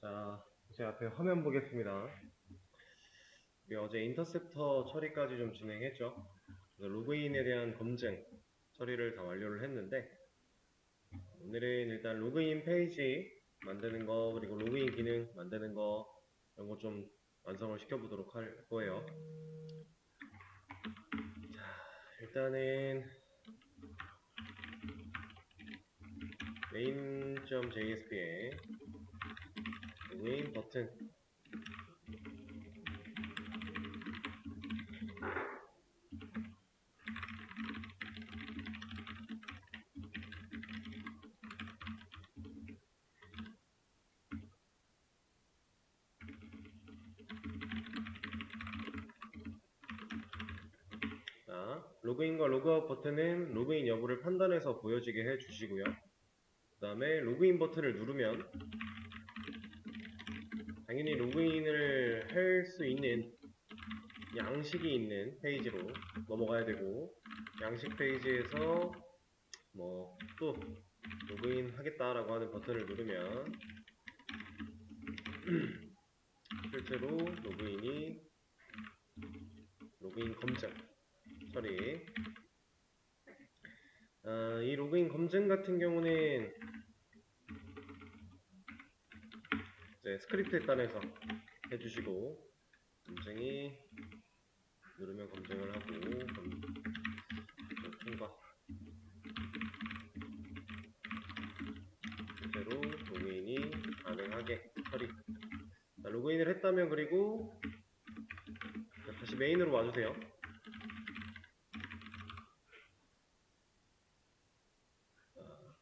자, 제 앞에 화면 보겠습니다. 우리 어제 인터셉터 처리까지 좀 진행했죠. 로그인에 대한 검증 처리를 다 완료를 했는데, 오늘은 일단 로그인 페이지 만드는 거, 그리고 로그인 기능 만드는 거, 이런 거 좀 완성을 시켜보도록 할 거예요. 자, 일단은 main.jsp에 로그인 버튼 로그인과 로그아웃 버튼은 로그인 여부를 판단해서 보여지게 해주시고요. 그 다음에 로그인 버튼을 누르면 당연히 로그인을 할 수 있는 양식이 있는 페이지로 넘어가야 되고, 양식 페이지에서 뭐 또 로그인 하겠다라고 하는 버튼을 누르면 실제로 로그인 검증 처리. 이 로그인 검증 같은 경우는 이제 스크립트에 따라서 해주시고, 검증이 누르면 검증을 하고 통과. 실제로 로그인이 가능하게 처리. 자, 로그인을 했다면 그리고 다시 메인으로 와주세요.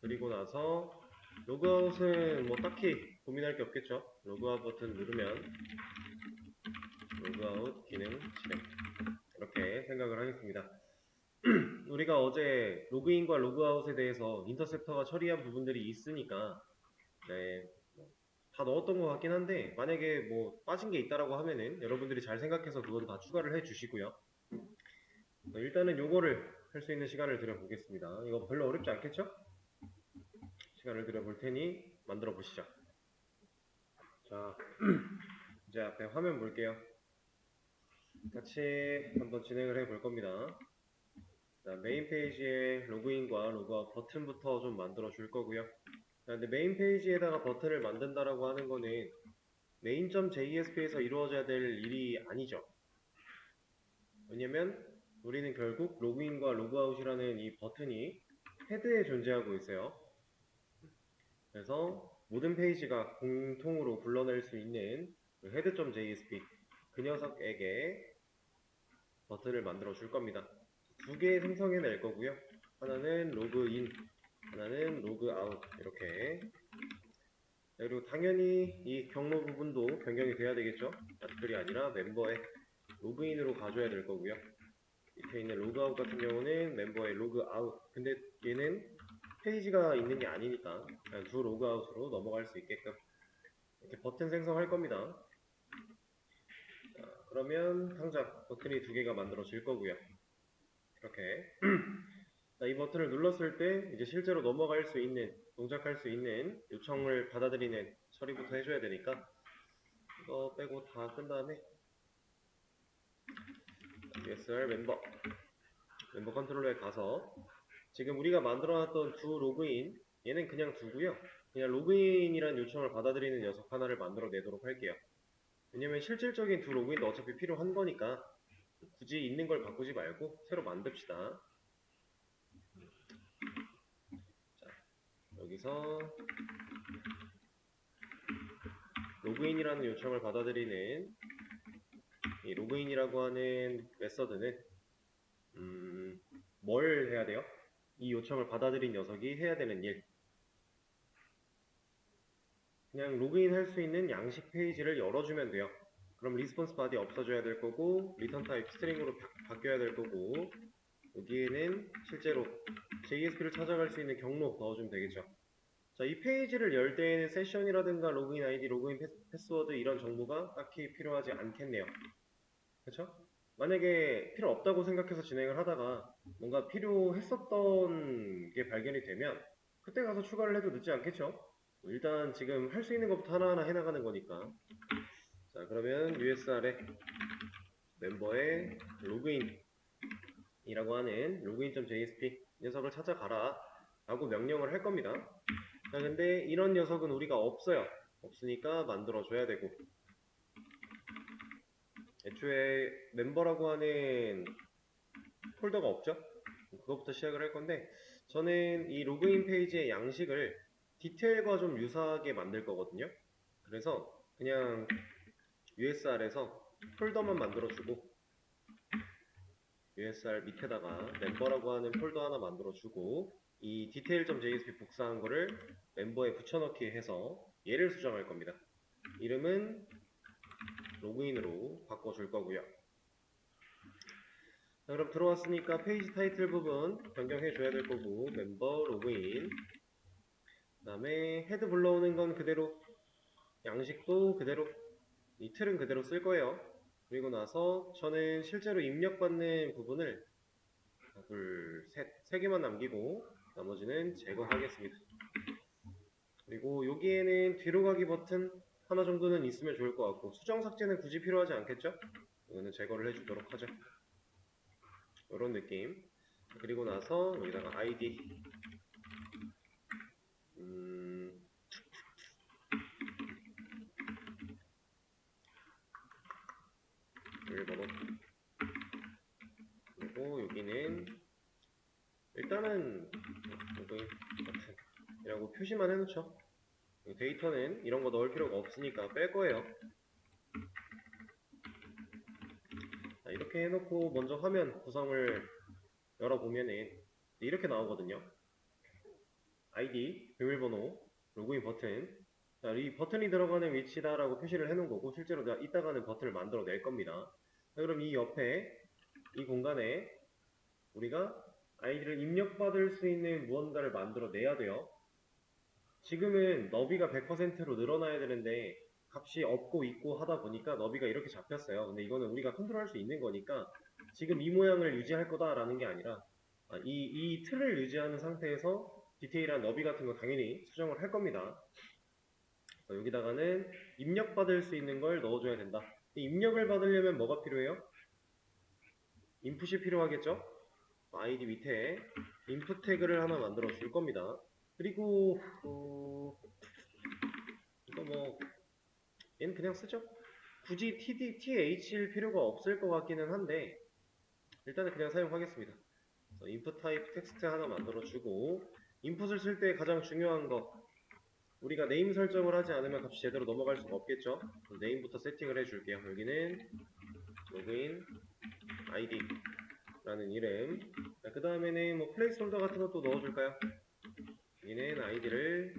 그리고 나서 로그아웃은 뭐 딱히 고민할 게 없겠죠. 로그아웃 버튼 누르면 로그아웃 기능 실행, 이렇게 생각을 하겠습니다. 우리가 어제 로그인과 로그아웃에 대해서 인터셉터가 처리한 부분들이 있으니까 네, 다 넣었던 것 같긴 한데, 만약에 뭐 빠진 게 있다라고 하면은 여러분들이 잘 생각해서 그건 다 추가를 해 주시고요. 일단은 요거를 할 수 있는 시간을 드려보겠습니다. 이거 별로 어렵지 않겠죠? 시간을 드려볼 테니 만들어 보시죠. 자, 이제 앞에 화면 볼게요. 같이 한번 진행을 해 볼 겁니다. 자, 메인 페이지에 로그인과 로그아웃 버튼부터 좀 만들어 줄 거고요. 자, 근데 메인 페이지에다가 버튼을 만든다라고 하는 거는 main.jsp에서 이루어져야 될 일이 아니죠. 왜냐면 우리는 결국 로그인과 로그아웃이라는 이 버튼이 헤드에 존재하고 있어요. 그래서 모든 페이지가 공통으로 불러낼 수 있는 head.jsp, 그 녀석에게 버튼을 만들어 줄 겁니다. 두 개 생성해 낼 거고요. 하나는 로그인, 하나는 로그아웃, 이렇게. 그리고 당연히 이 경로 부분도 변경이 돼야 되겠죠. 아트클이 아니라 멤버의 로그인으로 가져야 될 거고요. 밑에 있는 로그아웃 같은 경우는 멤버의 로그아웃. 근데 얘는 페이지가 있는 게 아니니까 그냥 두 로그아웃으로 넘어갈 수 있게끔 이렇게 버튼 생성할 겁니다. 자, 그러면 당장 버튼이 두 개가 만들어질 거고요. 이렇게. 자, 이 버튼을 눌렀을 때 이제 실제로 넘어갈 수 있는, 동작할 수 있는 요청을 받아들이는 처리부터 해줘야 되니까 이거 빼고 다 끈 다음에 USR 멤버 컨트롤러에 가서 지금 우리가 만들어놨던 두 로그인, 얘는 그냥 두고요. 그냥 로그인이라는 요청을 받아들이는 녀석 하나를 만들어 내도록 할게요. 왜냐면 실질적인 두 로그인도 어차피 필요한 거니까 굳이 있는 걸 바꾸지 말고 새로 만듭시다. 자, 여기서 로그인이라는 요청을 받아들이는 이 로그인이라고 하는 메서드는 뭘 해야 돼요? 이 요청을 받아들인 녀석이 해야 되는 일. 그냥 로그인 할 수 있는 양식 페이지를 열어주면 돼요. 그럼 리스폰스 바디 없어져야 될 거고, 리턴 타입 스트링으로 바뀌어야 될 거고, 여기에는 실제로 JSP를 찾아갈 수 있는 경로 넣어주면 되겠죠. 자, 이 페이지를 열 때에는 세션이라든가 로그인 아이디, 로그인 패스워드 이런 정보가 딱히 필요하지 않겠네요. 그렇죠? 만약에 필요 없다고 생각해서 진행을 하다가 뭔가 필요했었던 게 발견이 되면 그때 가서 추가를 해도 늦지 않겠죠? 일단 지금 할 수 있는 것부터 하나하나 해나가는 거니까. 자, 그러면 USR에 멤버의 로그인이라고 하는 login.jsp 녀석을 찾아가라 라고 명령을 할 겁니다. 자, 근데 이런 녀석은 우리가 없어요. 없으니까 만들어줘야 되고, 애초에 멤버라고 하는 폴더가 없죠? 그것부터 시작을 할 건데, 저는 이 로그인 페이지의 양식을 디테일과 좀 유사하게 만들 거거든요. 그래서 그냥 USR에서 폴더만 만들어주고, USR 밑에다가 멤버라고 하는 폴더 하나 만들어주고, 이 detail.jsp 복사한 거를 멤버에 붙여넣기 해서 얘를 수정할 겁니다. 이름은 로그인으로 바꿔줄 거고요. 자, 그럼 들어왔으니까 페이지 타이틀 부분 변경해 줘야 될 거고, 멤버 로그인, 그 다음에 헤드 불러오는 건 그대로, 양식도 그대로, 이 틀은 그대로 쓸 거예요. 그리고 나서 저는 실제로 입력받는 부분을 하나, 둘, 셋, 세 개만 남기고 나머지는 제거하겠습니다. 그리고 여기에는 뒤로 가기 버튼 하나 정도는 있으면 좋을 것 같고, 수정 삭제는 굳이 필요하지 않겠죠? 이거는 제거를 해주도록 하죠. 이런 느낌. 그리고 나서 여기다가 ID, 일번호, 그리고 여기는 일단은 로그인 버튼이라고 표시만 해놓죠. 데이터는 이런 거 넣을 필요가 없으니까 뺄 거예요. 자, 이렇게 해놓고 먼저 화면 구성을 열어보면은 이렇게 나오거든요. ID, 비밀번호, 로그인 버튼. 자, 이 버튼이 들어가는 위치다라고 표시를 해놓은 거고, 실제로 이따가는 버튼을 만들어 낼 겁니다. 자, 그럼 이 옆에 이 공간에 우리가 아이디를 입력받을 수 있는 무언가를 만들어 내야 돼요. 지금은 너비가 100%로 늘어나야 되는데 값이 없고 있고 하다 보니까 너비가 이렇게 잡혔어요. 근데 이거는 우리가 컨트롤할 수 있는 거니까 지금 이 모양을 유지할 거다라는 게 아니라 이 틀을 유지하는 상태에서 디테일한 너비 같은 거 당연히 수정을 할 겁니다. 여기다가는 입력받을 수 있는 걸 넣어줘야 된다. 입력을 받으려면 뭐가 필요해요? 인풋이 필요하겠죠? 아이디 밑에 인풋 태그를 하나 만들어 줄 겁니다. 그리고 이거 뭐 얘는 그냥 쓰죠. 굳이 TH일 필요가 없을 것 같기는 한데 일단은 그냥 사용하겠습니다. 인풋 타입 텍스트 하나 만들어 주고, 인풋을 쓸 때 가장 중요한 거, 우리가 네임 설정을 하지 않으면 값이 제대로 넘어갈 수가 없겠죠. 네임부터 세팅을 해줄게요. 여기는 로그인 아이디 라는 이름. 그 다음에는 뭐 플레이스홀더 같은 것도 넣어줄까요? 여기는 아이디를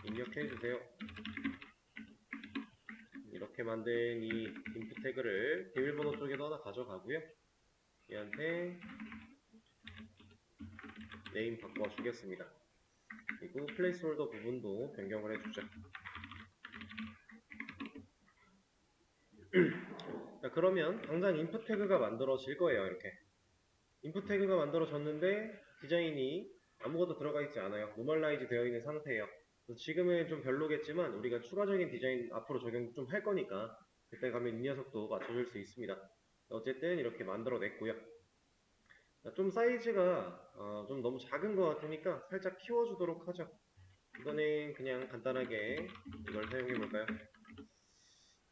입력해주세요. 이렇게 만든 이 인풋 태그를 비밀번호 쪽에도 하나 가져가고요. 얘한테 네임 바꿔주겠습니다. 그리고 플레이스홀더 부분도 변경을 해주죠. 자, 그러면 당장 인풋 태그가 만들어질 거예요. 이렇게 인풋 태그가 만들어졌는데 디자인이 아무것도 들어가 있지 않아요. 노멀라이즈 되어 있는 상태예요. 지금은 좀 별로겠지만 우리가 추가적인 디자인 앞으로 적용 좀 할 거니까 그때 가면 이 녀석도 맞춰줄 수 있습니다. 어쨌든 이렇게 만들어냈고요. 좀 사이즈가 좀 너무 작은 것 같으니까 살짝 키워주도록 하죠. 이거는 그냥 간단하게 이걸 사용해 볼까요?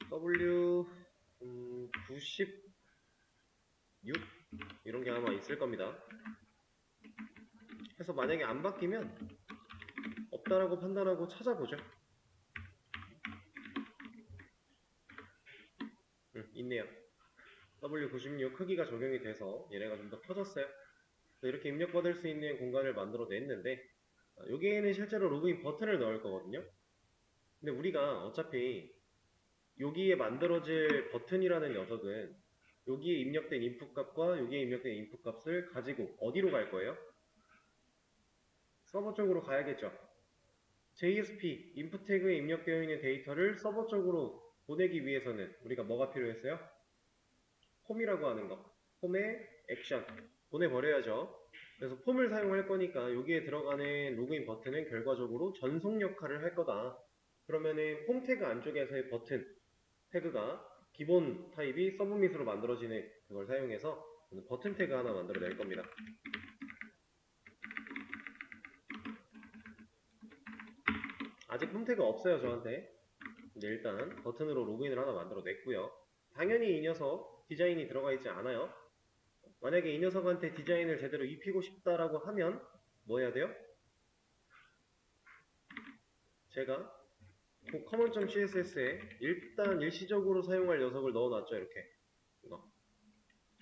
W 96 이런 게 아마 있을 겁니다. 그래서 만약에 안 바뀌면 없다라고 판단하고 찾아보죠. 있네요. W96 크기가 적용이 돼서 얘네가 좀 더 커졌어요. 이렇게 입력받을 수 있는 공간을 만들어 냈는데 여기에는 실제로 로그인 버튼을 넣을 거거든요. 근데 우리가 어차피 여기에 만들어질 버튼이라는 녀석은 여기에 입력된 인풋 값과 여기에 입력된 인풋 값을 가지고 어디로 갈 거예요? 서버 쪽으로 가야겠죠. JSP 인풋 태그에 입력되어 있는 데이터를 서버 쪽으로 보내기 위해서는 우리가 뭐가 필요했어요? 홈이라고 하는 거. 홈에 액션 보내버려야죠. 그래서 폼을 사용할 거니까 여기에 들어가는 로그인 버튼은 결과적으로 전송 역할을 할 거다. 그러면은 폼 태그 안쪽에서의 버튼 태그가 기본 타입이 서브밋으로 만들어지는 그걸 사용해서 버튼 태그 하나 만들어 낼 겁니다. 아직 폼 태그 없어요, 저한테. 근데 일단 버튼으로 로그인을 하나 만들어 냈고요. 당연히 이 녀석 디자인이 들어가 있지 않아요. 만약에 이 녀석한테 디자인을 제대로 입히고 싶다라고 하면 뭐 해야 돼요? 제가 common.css에 일단 일시적으로 사용할 녀석을 넣어놨죠. 이렇게 이거.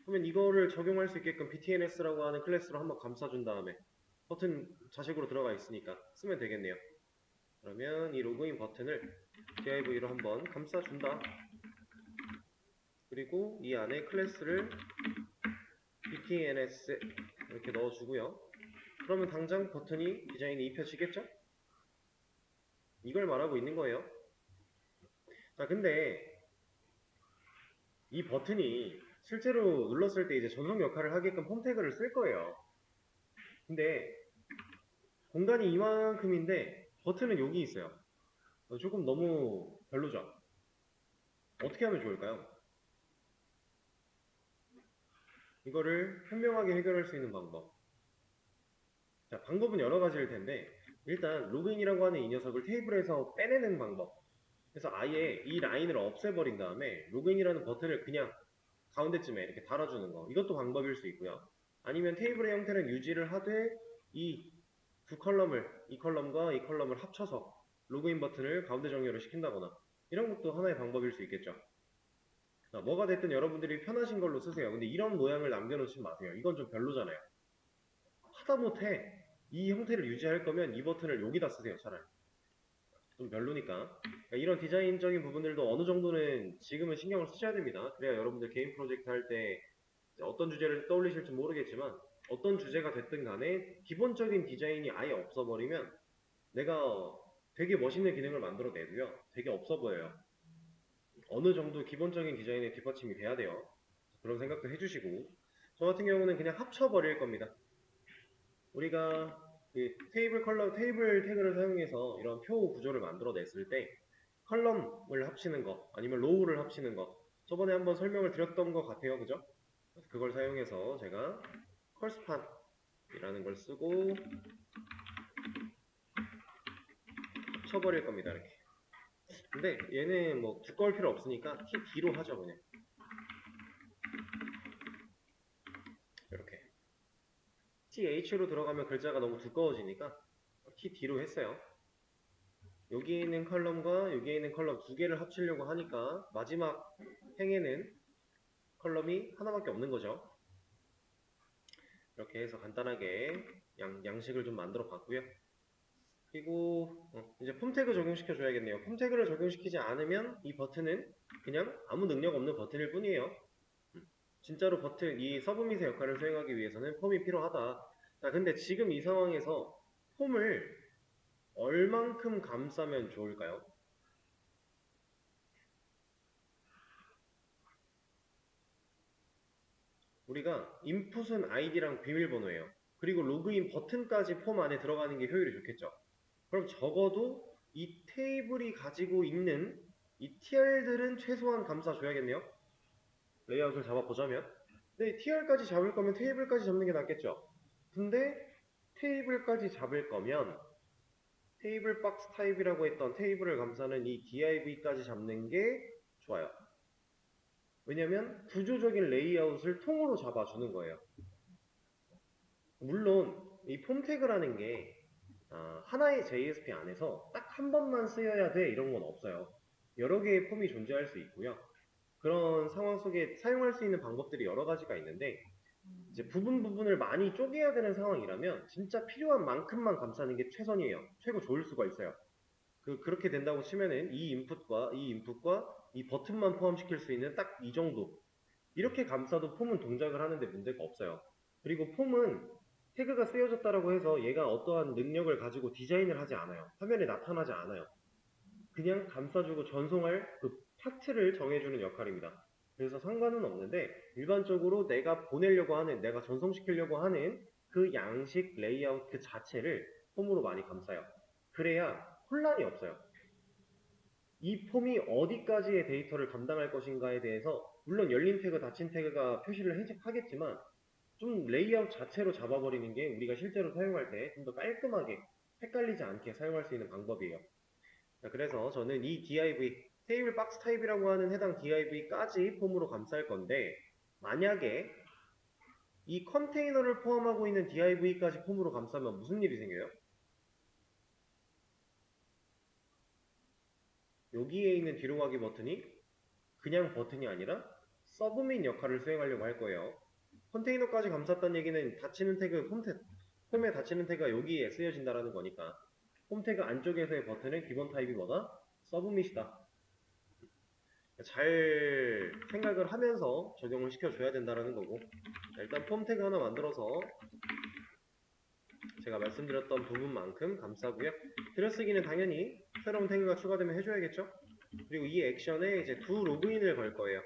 그러면 이거를 적용할 수 있게끔 btns라고 하는 클래스로 한번 감싸준 다음에 버튼 자식으로 들어가 있으니까 쓰면 되겠네요. 그러면 이 로그인 버튼을 div로 한번 감싸준다. 그리고 이 안에 클래스를 btns 이렇게 넣어주고요. 그러면 당장 버튼이 디자인이 입혀지겠죠? 이걸 말하고 있는 거예요. 자, 근데 이 버튼이 실제로 눌렀을 때 이제 전송 역할을 하게끔 폼 태그를 쓸 거예요. 근데 공간이 이만큼인데 버튼은 여기 있어요. 조금 너무 별로죠? 어떻게 하면 좋을까요? 이거를 현명하게 해결할 수 있는 방법. 자, 방법은 여러 가지일 텐데 일단 로그인이라고 하는 이 녀석을 테이블에서 빼내는 방법. 그래서 아예 이 라인을 없애버린 다음에 로그인이라는 버튼을 그냥 가운데쯤에 이렇게 달아주는 거. 이것도 방법일 수 있고요. 아니면 테이블의 형태는 유지를 하되 이 두 컬럼을, 이 컬럼과 이 컬럼을 합쳐서 로그인 버튼을 가운데 정렬을 시킨다거나 이런 것도 하나의 방법일 수 있겠죠. 자, 뭐가 됐든 여러분들이 편하신 걸로 쓰세요. 근데 이런 모양을 남겨놓지 마세요. 이건 좀 별로잖아요. 하다못해 이 형태를 유지할 거면 이 버튼을 여기다 쓰세요. 차라리. 좀 별로니까. 그러니까 이런 디자인적인 부분들도 어느 정도는 지금은 신경을 쓰셔야 됩니다. 그래야 여러분들 개인 프로젝트 할 때 어떤 주제를 떠올리실지 모르겠지만 어떤 주제가 됐든 간에 기본적인 디자인이 아예 없어버리면 내가 되게 멋있는 기능을 만들어 내도요. 되게 없어 보여요. 어느 정도 기본적인 디자인의 뒷받침이 돼야 돼요. 그런 생각도 해주시고 저 같은 경우는 그냥 합쳐버릴 겁니다. 우리가 그 테이블 태그를 사용해서 이런 표 구조를 만들어냈을 때 컬럼을 합치는 거 아니면 로우를 합치는 거 저번에 한번 설명을 드렸던 것 같아요. 그죠? 그걸 사용해서 제가 컬스판이라는 걸 쓰고 합쳐버릴 겁니다. 이렇게. 근데 얘는 뭐 두꺼울 필요 없으니까 T D로 하죠. 그냥 이렇게 TH로 들어가면 글자가 너무 두꺼워지니까 T D로 했어요. 여기에 있는 컬럼과 여기에 있는 컬럼 두 개를 합치려고 하니까 마지막 행에는 컬럼이 하나밖에 없는 거죠. 이렇게 해서 간단하게 양식을 좀 만들어 봤고요. 그리고 이제 폼 태그 적용시켜 줘야겠네요. 폼 태그를 적용시키지 않으면 이 버튼은 그냥 아무 능력 없는 버튼일 뿐이에요. 진짜로 버튼, 이 서브밋의 역할을 수행하기 위해서는 폼이 필요하다. 자, 근데 지금 이 상황에서 폼을 얼만큼 감싸면 좋을까요? 우리가 인풋은 아이디랑 비밀번호예요. 그리고 로그인 버튼까지 폼 안에 들어가는 게 효율이 좋겠죠. 그럼 적어도 이 테이블이 가지고 있는 이 TR들은 최소한 감싸줘야겠네요. 레이아웃을 잡아보자면. 근데 TR까지 잡을 거면 테이블까지 잡는 게 낫겠죠. 근데 테이블까지 잡을 거면 테이블 박스 타입이라고 했던 테이블을 감싸는 이 div까지 잡는 게 좋아요. 왜냐면 구조적인 레이아웃을 통으로 잡아주는 거예요. 물론 이 폼 태그라는 게 하나의 JSP 안에서 딱 한 번만 쓰여야 돼 이런 건 없어요. 여러 개의 폼이 존재할 수 있고요. 그런 상황 속에 사용할 수 있는 방법들이 여러 가지가 있는데 이제 부분을 많이 쪼개야 되는 상황이라면 진짜 필요한 만큼만 감싸는 게 최선이에요. 최고 좋을 수가 있어요. 그렇게 된다고 치면은 이 인풋과 이 버튼만 포함시킬 수 있는 딱 이 정도. 이렇게 감싸도 폼은 동작을 하는데 문제가 없어요. 그리고 폼은 태그가 쓰여졌다라고 해서 얘가 어떠한 능력을 가지고 디자인을 하지 않아요. 화면에 나타나지 않아요. 그냥 감싸주고 전송할 그 파트를 정해주는 역할입니다. 그래서 상관은 없는데 일반적으로 내가 보내려고 하는, 내가 전송시키려고 하는 그 양식 레이아웃 그 자체를 폼으로 많이 감싸요. 그래야 혼란이 없어요. 이 폼이 어디까지의 데이터를 감당할 것인가에 대해서 물론 열린 태그, 닫힌 태그가 표시를 하겠지만 좀 레이아웃 자체로 잡아버리는 게 우리가 실제로 사용할 때 좀 더 깔끔하게 헷갈리지 않게 사용할 수 있는 방법이에요. 자, 그래서 저는 이 div, 테이블 박스 타입이라고 하는 해당 div까지 폼으로 감쌀 건데 만약에 이 컨테이너를 포함하고 있는 div까지 폼으로 감싸면 무슨 일이 생겨요? 여기에 있는 뒤로 가기 버튼이 그냥 버튼이 아니라 서브밋 역할을 수행하려고 할 거예요. 컨테이너까지 감쌌다는 얘기는 닫히는 태그, 홈에 닫히는 태그가 여기에 쓰여진다는 거니까 홈 태그 안쪽에서의 버튼은 기본 타입이 뭐다? 서브밋이다. 잘 생각을 하면서 적용을 시켜줘야 된다는 거고, 자, 일단 폼 태그 하나 만들어서 제가 말씀드렸던 부분만큼 감싸고요. 들여쓰기는 당연히 새로운 태그가 추가되면 해줘야겠죠? 그리고 이 액션에 이제 do 로그인을 걸 거예요.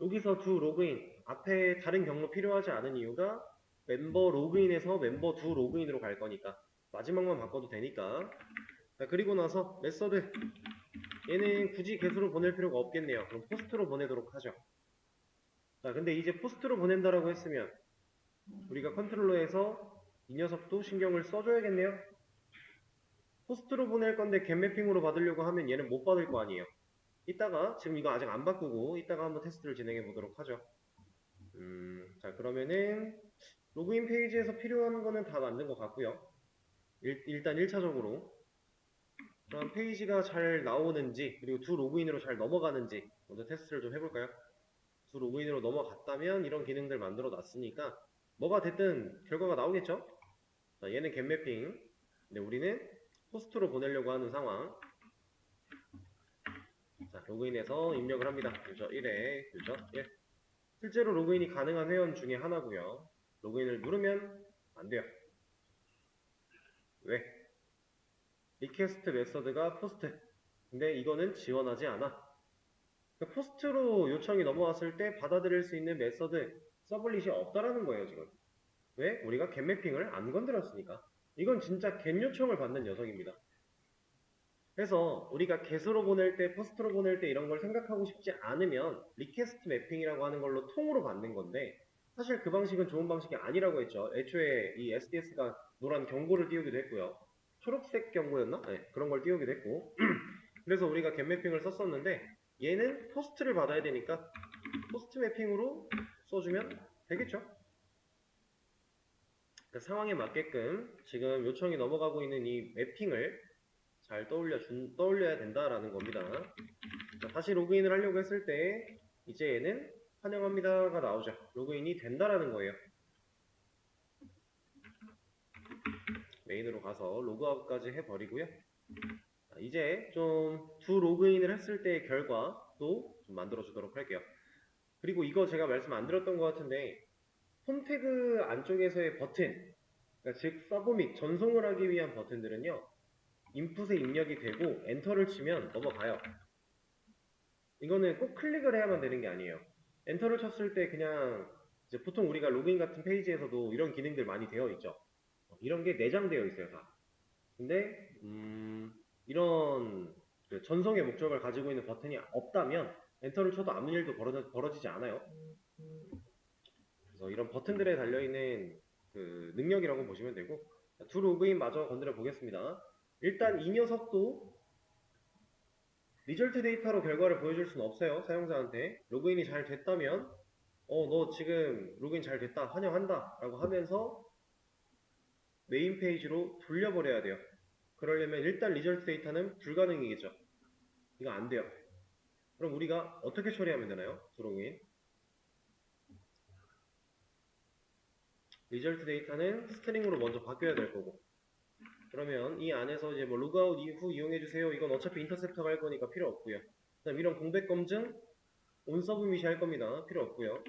여기서 do 로그인, 앞에 다른 경로 필요하지 않은 이유가 멤버 로그인에서 멤버 do 로그인으로 갈 거니까 마지막만 바꿔도 되니까. 자, 그리고 나서 메서드, 얘는 굳이 개수로 보낼 필요가 없겠네요. 그럼 포스트로 보내도록 하죠. 자, 근데 이제 포스트로 보낸다라고 했으면 우리가 컨트롤러에서 이 녀석도 신경을 써줘야겠네요. 포스트로 보낼 건데 겟매핑으로 받으려고 하면 얘는 못 받을 거 아니에요. 이따가 지금 이거 아직 안 바꾸고 이따가 한번 테스트를 진행해 보도록 하죠. 자, 그러면은 로그인 페이지에서 필요한 거는 다 만든 것 같고요. 일단 1차적으로 그럼 페이지가 잘 나오는지 그리고 두 로그인으로 잘 넘어가는지 먼저 테스트를 좀 해볼까요? 두 로그인으로 넘어갔다면 이런 기능들 만들어 놨으니까 뭐가 됐든 결과가 나오겠죠? 자, 얘는 겟매핑, 근데 우리는 포스트로 보내려고 하는 상황. 자, 로그인해서 입력을 합니다. 유저 1에 유저 1. 실제로 로그인이 가능한 회원 중에 하나고요. 로그인을 누르면 안 돼요. 왜? 리퀘스트 메서드가 포스트. 근데 이거는 지원하지 않아. 포스트로 요청이 넘어왔을 때 받아들일 수 있는 메서드, 서블릿이 없다라는 거예요, 지금. 왜? 우리가 겟매핑을 안 건드렸으니까. 이건 진짜 겟 요청을 받는 녀석입니다. 그래서 우리가 get으로 보낼 때, 포스트로 보낼 때 이런 걸 생각하고 싶지 않으면 리퀘스트 매핑이라고 하는 걸로 통으로 받는 건데 사실 그 방식은 좋은 방식이 아니라고 했죠. 애초에 이 SDS가 노란 경고를 띄우기도 했고요. 초록색 경고였나? 네, 그런 걸 띄우기도 했고 그래서 우리가 get 매핑을 썼었는데 얘는 포스트를 받아야 되니까 포스트 매핑으로 써주면 되겠죠. 그 상황에 맞게끔 지금 요청이 넘어가고 있는 이 매핑을 잘 떠올려야 된다라는 겁니다. 자, 다시 로그인을 하려고 했을 때 이제 얘는 환영합니다가 나오죠. 로그인이 된다라는 거예요. 메인으로 가서 로그아웃까지 해버리고요. 자, 이제 좀 두 로그인을 했을 때의 결과도 좀 만들어 주도록 할게요. 그리고 이거 제가 말씀 안 드렸던 것 같은데 홈 태그 안쪽에서의 버튼, 그러니까 즉 서브 및 전송을 하기 위한 버튼들은요. 인풋에 입력이 되고 엔터를 치면 넘어가요. 이거는 꼭 클릭을 해야만 되는 게 아니에요. 엔터를 쳤을 때 그냥 이제 보통 우리가 로그인 같은 페이지에서도 이런 기능들 많이 되어 있죠. 이런 게 내장되어 있어요, 다. 근데 이런 그 전송의 목적을 가지고 있는 버튼이 없다면 엔터를 쳐도 아무 일도 벌어지지 않아요. 그래서 이런 버튼들에 달려있는 그 능력이라고 보시면 되고 두 로그인 마저 건드려 보겠습니다. 일단 이 녀석도 리절트 데이터로 결과를 보여줄 수는 없어요. 사용자한테. 로그인이 잘 됐다면 너 지금 로그인 잘 됐다. 환영한다. 라고 하면서 메인 페이지로 돌려버려야 돼요. 그러려면 일단 리절트 데이터는 불가능이겠죠. 이거 안 돼요. 그럼 우리가 어떻게 처리하면 되나요? 로그인. 리절트 데이터는 스트링으로 먼저 바뀌어야 될 거고 그러면 이 안에서 이제 뭐 로그아웃 이후 이용해주세요. 이건 어차피 인터셉터가 할 거니까 필요 없고요. 그다음 이런 공백 검증 온서브밋이 할 겁니다. 필요 없고요.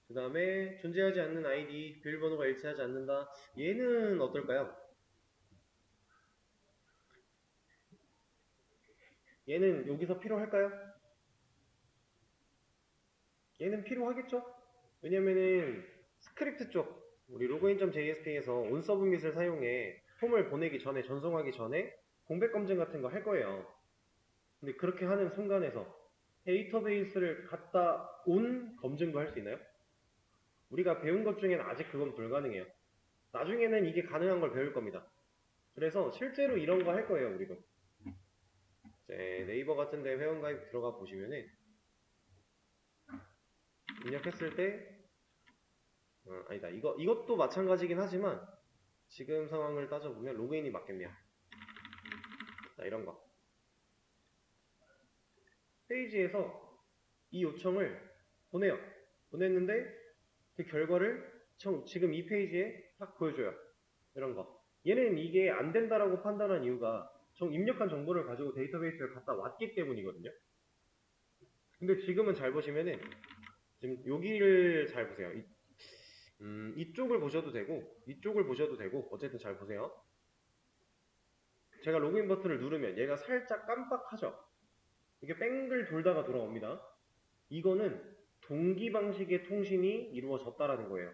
그 다음에 존재하지 않는 아이디, 비밀번호가 일치하지 않는다. 얘는 어떨까요? 얘는 여기서 필요할까요? 얘는 필요하겠죠? 왜냐면은 스크립트 쪽 우리 로그인.jsp에서 온서브밋을 사용해 폼을 보내기 전에, 전송하기 전에 공백 검증 같은 거 할 거예요. 근데 그렇게 하는 순간에서 데이터베이스를 갖다 온 검증도 할 수 있나요? 우리가 배운 것 중에는 아직 그건 불가능해요. 나중에는 이게 가능한 걸 배울 겁니다. 그래서 실제로 이런 거 할 거예요, 우리도. 이제 네이버 같은 데 회원가입 들어가 보시면은 입력했을 때 아니다. 이것도 마찬가지긴 하지만 지금 상황을 따져보면 로그인이 맞겠네요. 자, 이런 거. 페이지에서 이 요청을 보내요. 보냈는데 그 결과를 지금 이 페이지에 딱 보여줘요. 이런 거. 얘는 이게 안 된다라고 판단한 이유가 입력한 정보를 가지고 데이터베이스를 갖다 왔기 때문이거든요. 근데 지금은 잘 보시면은 지금 여기를 잘 보세요. 이쪽을 보셔도 되고 이쪽을 보셔도 되고 어쨌든 잘 보세요. 제가 로그인 버튼을 누르면 얘가 살짝 깜빡하죠. 이게 뺑글 돌다가 돌아옵니다. 이거는 동기 방식의 통신이 이루어졌다라는 거예요.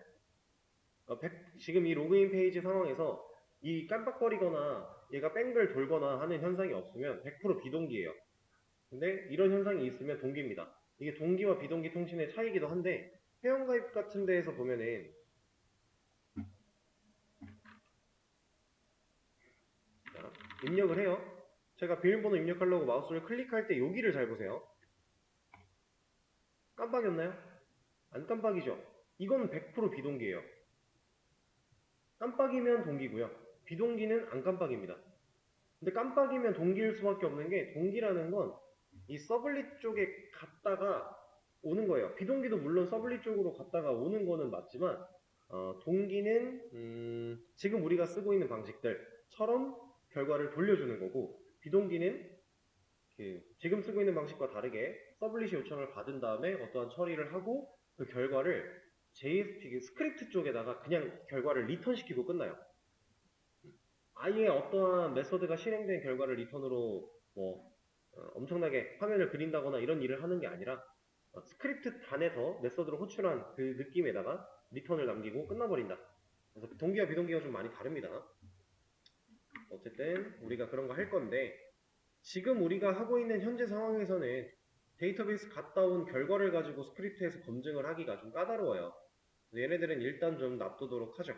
그러니까 지금 이 로그인 페이지 상황에서 이 깜빡거리거나 얘가 뺑글 돌거나 하는 현상이 없으면 100% 비동기예요. 근데 이런 현상이 있으면 동기입니다. 이게 동기와 비동기 통신의 차이기도 한데 회원가입 같은 데에서 보면은 자, 입력을 해요. 제가 비밀번호 입력하려고 마우스를 클릭할 때 여기를 잘 보세요. 깜빡이었나요? 안 깜빡이죠? 이건 100% 비동기예요. 깜빡이면 동기고요. 비동기는 안 깜빡입니다. 근데 깜빡이면 동기일 수밖에 없는 게 동기라는 건 이 서블릿 쪽에 갔다가 오는 거예요. 비동기도 물론 서블릿 쪽으로 갔다가 오는 거는 맞지만 동기는 지금 우리가 쓰고 있는 방식들처럼 결과를 돌려주는 거고 비동기는 지금 쓰고 있는 방식과 다르게 서블릿이 요청을 받은 다음에 어떠한 처리를 하고 그 결과를 JSP 스크립트 쪽에다가 그냥 결과를 리턴시키고 끝나요. 아예 어떠한 메서드가 실행된 결과를 리턴으로 엄청나게 화면을 그린다거나 이런 일을 하는 게 아니라 스크립트 단에서 메서드를 호출한 그 느낌에다가 리턴을 남기고 끝나버린다. 그래서 동기와 비동기가 좀 많이 다릅니다. 어쨌든 우리가 그런 거 할 건데 지금 우리가 하고 있는 현재 상황에서는 데이터베이스 갔다 온 결과를 가지고 스크립트에서 검증을 하기가 좀 까다로워요. 얘네들은 일단 좀 놔두도록 하죠.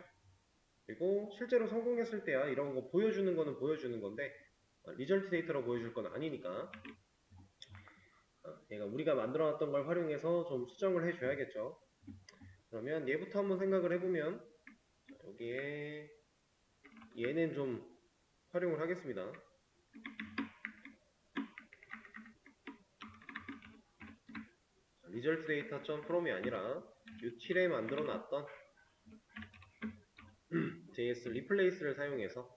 그리고 실제로 성공했을 때야 이런 거 보여주는 거는 보여주는 건데 리절트 데이터로 보여줄 건 아니니까 얘가 우리가 만들어놨던 걸 활용해서 좀 수정을 해줘야겠죠. 그러면 얘부터 한번 생각을 해보면 여기에 얘는 좀 활용을 하겠습니다. 리절트 데이터.from이 아니라 util에 만들어놨던 JS 리플레이스를 사용해서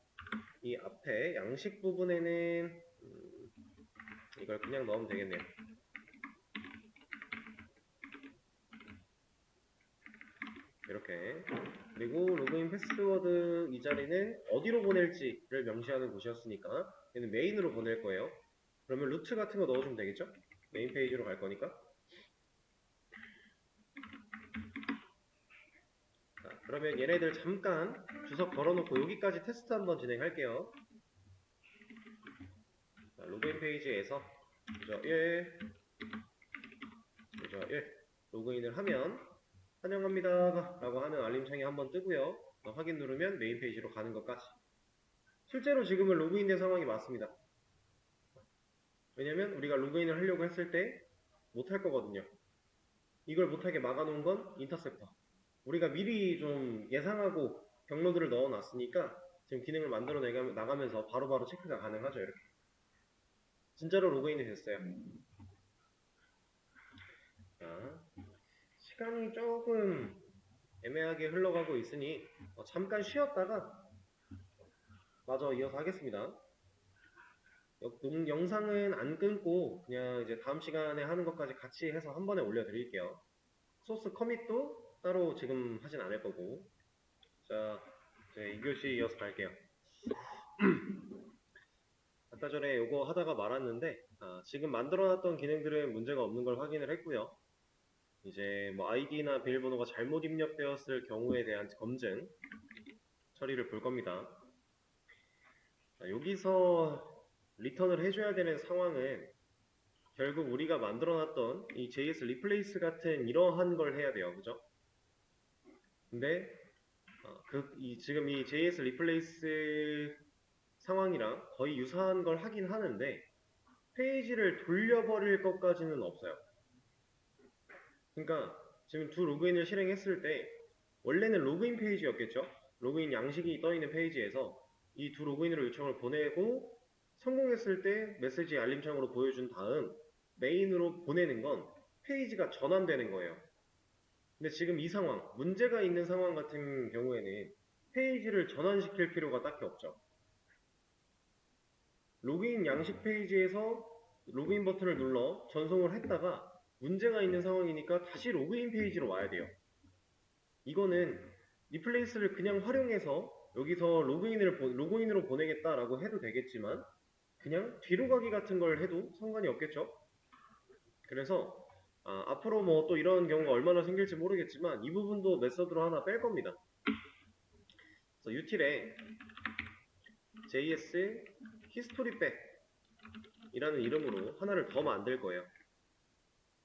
이 앞에 양식 부분에는 이걸 그냥 넣으면 되겠네요. 이렇게. 그리고 로그인 패스워드 이 자리는 어디로 보낼지를 명시하는 곳이었으니까 얘는 메인으로 보낼 거예요. 그러면 루트 같은 거 넣어주면 되겠죠? 메인 페이지로 갈 거니까. 자, 그러면 얘네들 잠깐 주석 걸어놓고 여기까지 테스트 한번 진행할게요. 자, 로그인 페이지에서 유저 1, 유저 1 로그인을 하면 환영합니다 라고 하는 알림창이 한번 뜨고요. 확인 누르면 메인 페이지로 가는 것까지. 실제로 지금은 로그인된 상황이 맞습니다. 왜냐면 우리가 로그인을 하려고 했을 때 못할 거거든요. 이걸 못하게 막아놓은 건 인터셉터. 우리가 미리 좀 예상하고 경로들을 넣어놨으니까 지금 기능을 만들어 나가면서 바로바로 체크가 가능하죠. 이렇게. 진짜로 로그인이 됐어요. 자, 시간이 조금 애매하게 흘러가고 있으니 잠깐 쉬었다가 마저 이어서 하겠습니다. 영상은 안 끊고 그냥 이제 다음 시간에 하는 것까지 같이 해서 한 번에 올려드릴게요. 소스 커밋도 따로 지금 하진 않을 거고. 자, 이제 2교시 이어서 갈게요. 아까 전에 요거 하다가 말았는데 지금 만들어놨던 기능들은 문제가 없는 걸 확인을 했고요. 이제 뭐 아이디나 비밀번호가 잘못 입력되었을 경우에 대한 검증 처리를 볼 겁니다. 자, 여기서 리턴을 해줘야 되는 상황은 결국 우리가 만들어놨던 이 JS 리플레이스 같은 이러한 걸 해야 돼요. 그죠? 근데 지금 이 JS 리플레이스 상황이랑 거의 유사한 걸 하긴 하는데 페이지를 돌려버릴 것까지는 없어요. 그러니까 지금 두 로그인을 실행했을 때 원래는 로그인 페이지였겠죠? 로그인 양식이 떠있는 페이지에서 이 두 로그인으로 요청을 보내고 성공했을 때 메시지 알림창으로 보여준 다음 메인으로 보내는 건 페이지가 전환되는 거예요. 근데 지금 이 상황, 문제가 있는 상황 같은 경우에는 페이지를 전환시킬 필요가 딱히 없죠. 로그인 양식 페이지에서 로그인 버튼을 눌러 전송을 했다가 문제가 있는 상황이니까 다시 로그인 페이지로 와야 돼요. 이거는 리플레이스를 그냥 활용해서 여기서 로그인으로 보내겠다라고 해도 되겠지만 그냥 뒤로 가기 같은 걸 해도 상관이 없겠죠. 그래서 앞으로 뭐 또 이런 경우가 얼마나 생길지 모르겠지만 이 부분도 메서드로 하나 뺄 겁니다. 그래서 util에 js historyback 이라는 이름으로 하나를 더 만들 거예요.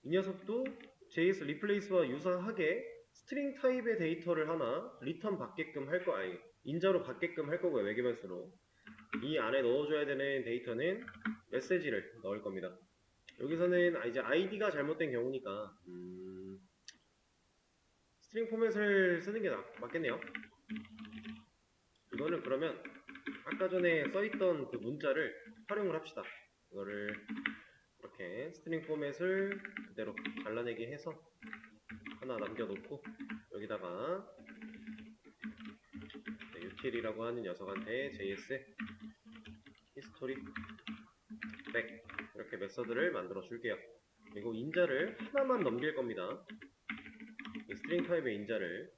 이 녀석도 JS 리플레이스와 유사하게 스트링 타입의 데이터를 하나 리턴 받게끔 할 거, 아니, 인자로 받게끔 할 거고요. 외계변수로. 이 안에 넣어줘야 되는 데이터는 메시지를 넣을 겁니다. 여기서는 이제 아이디가 잘못된 경우니까 스트링 포맷을 쓰는 게 맞겠네요. 이거는 그러면 아까 전에 써있던 그 문자를 활용을 합시다. 이거를 이렇게 스트링 포맷을 그대로 잘라내기 해서 하나 남겨놓고 여기다가 util이라고 하는 녀석한테 js history back 이렇게 메서드를 만들어 줄게요. 그리고 인자를 하나만 넘길 겁니다. 이 스트링 타입의 인자를.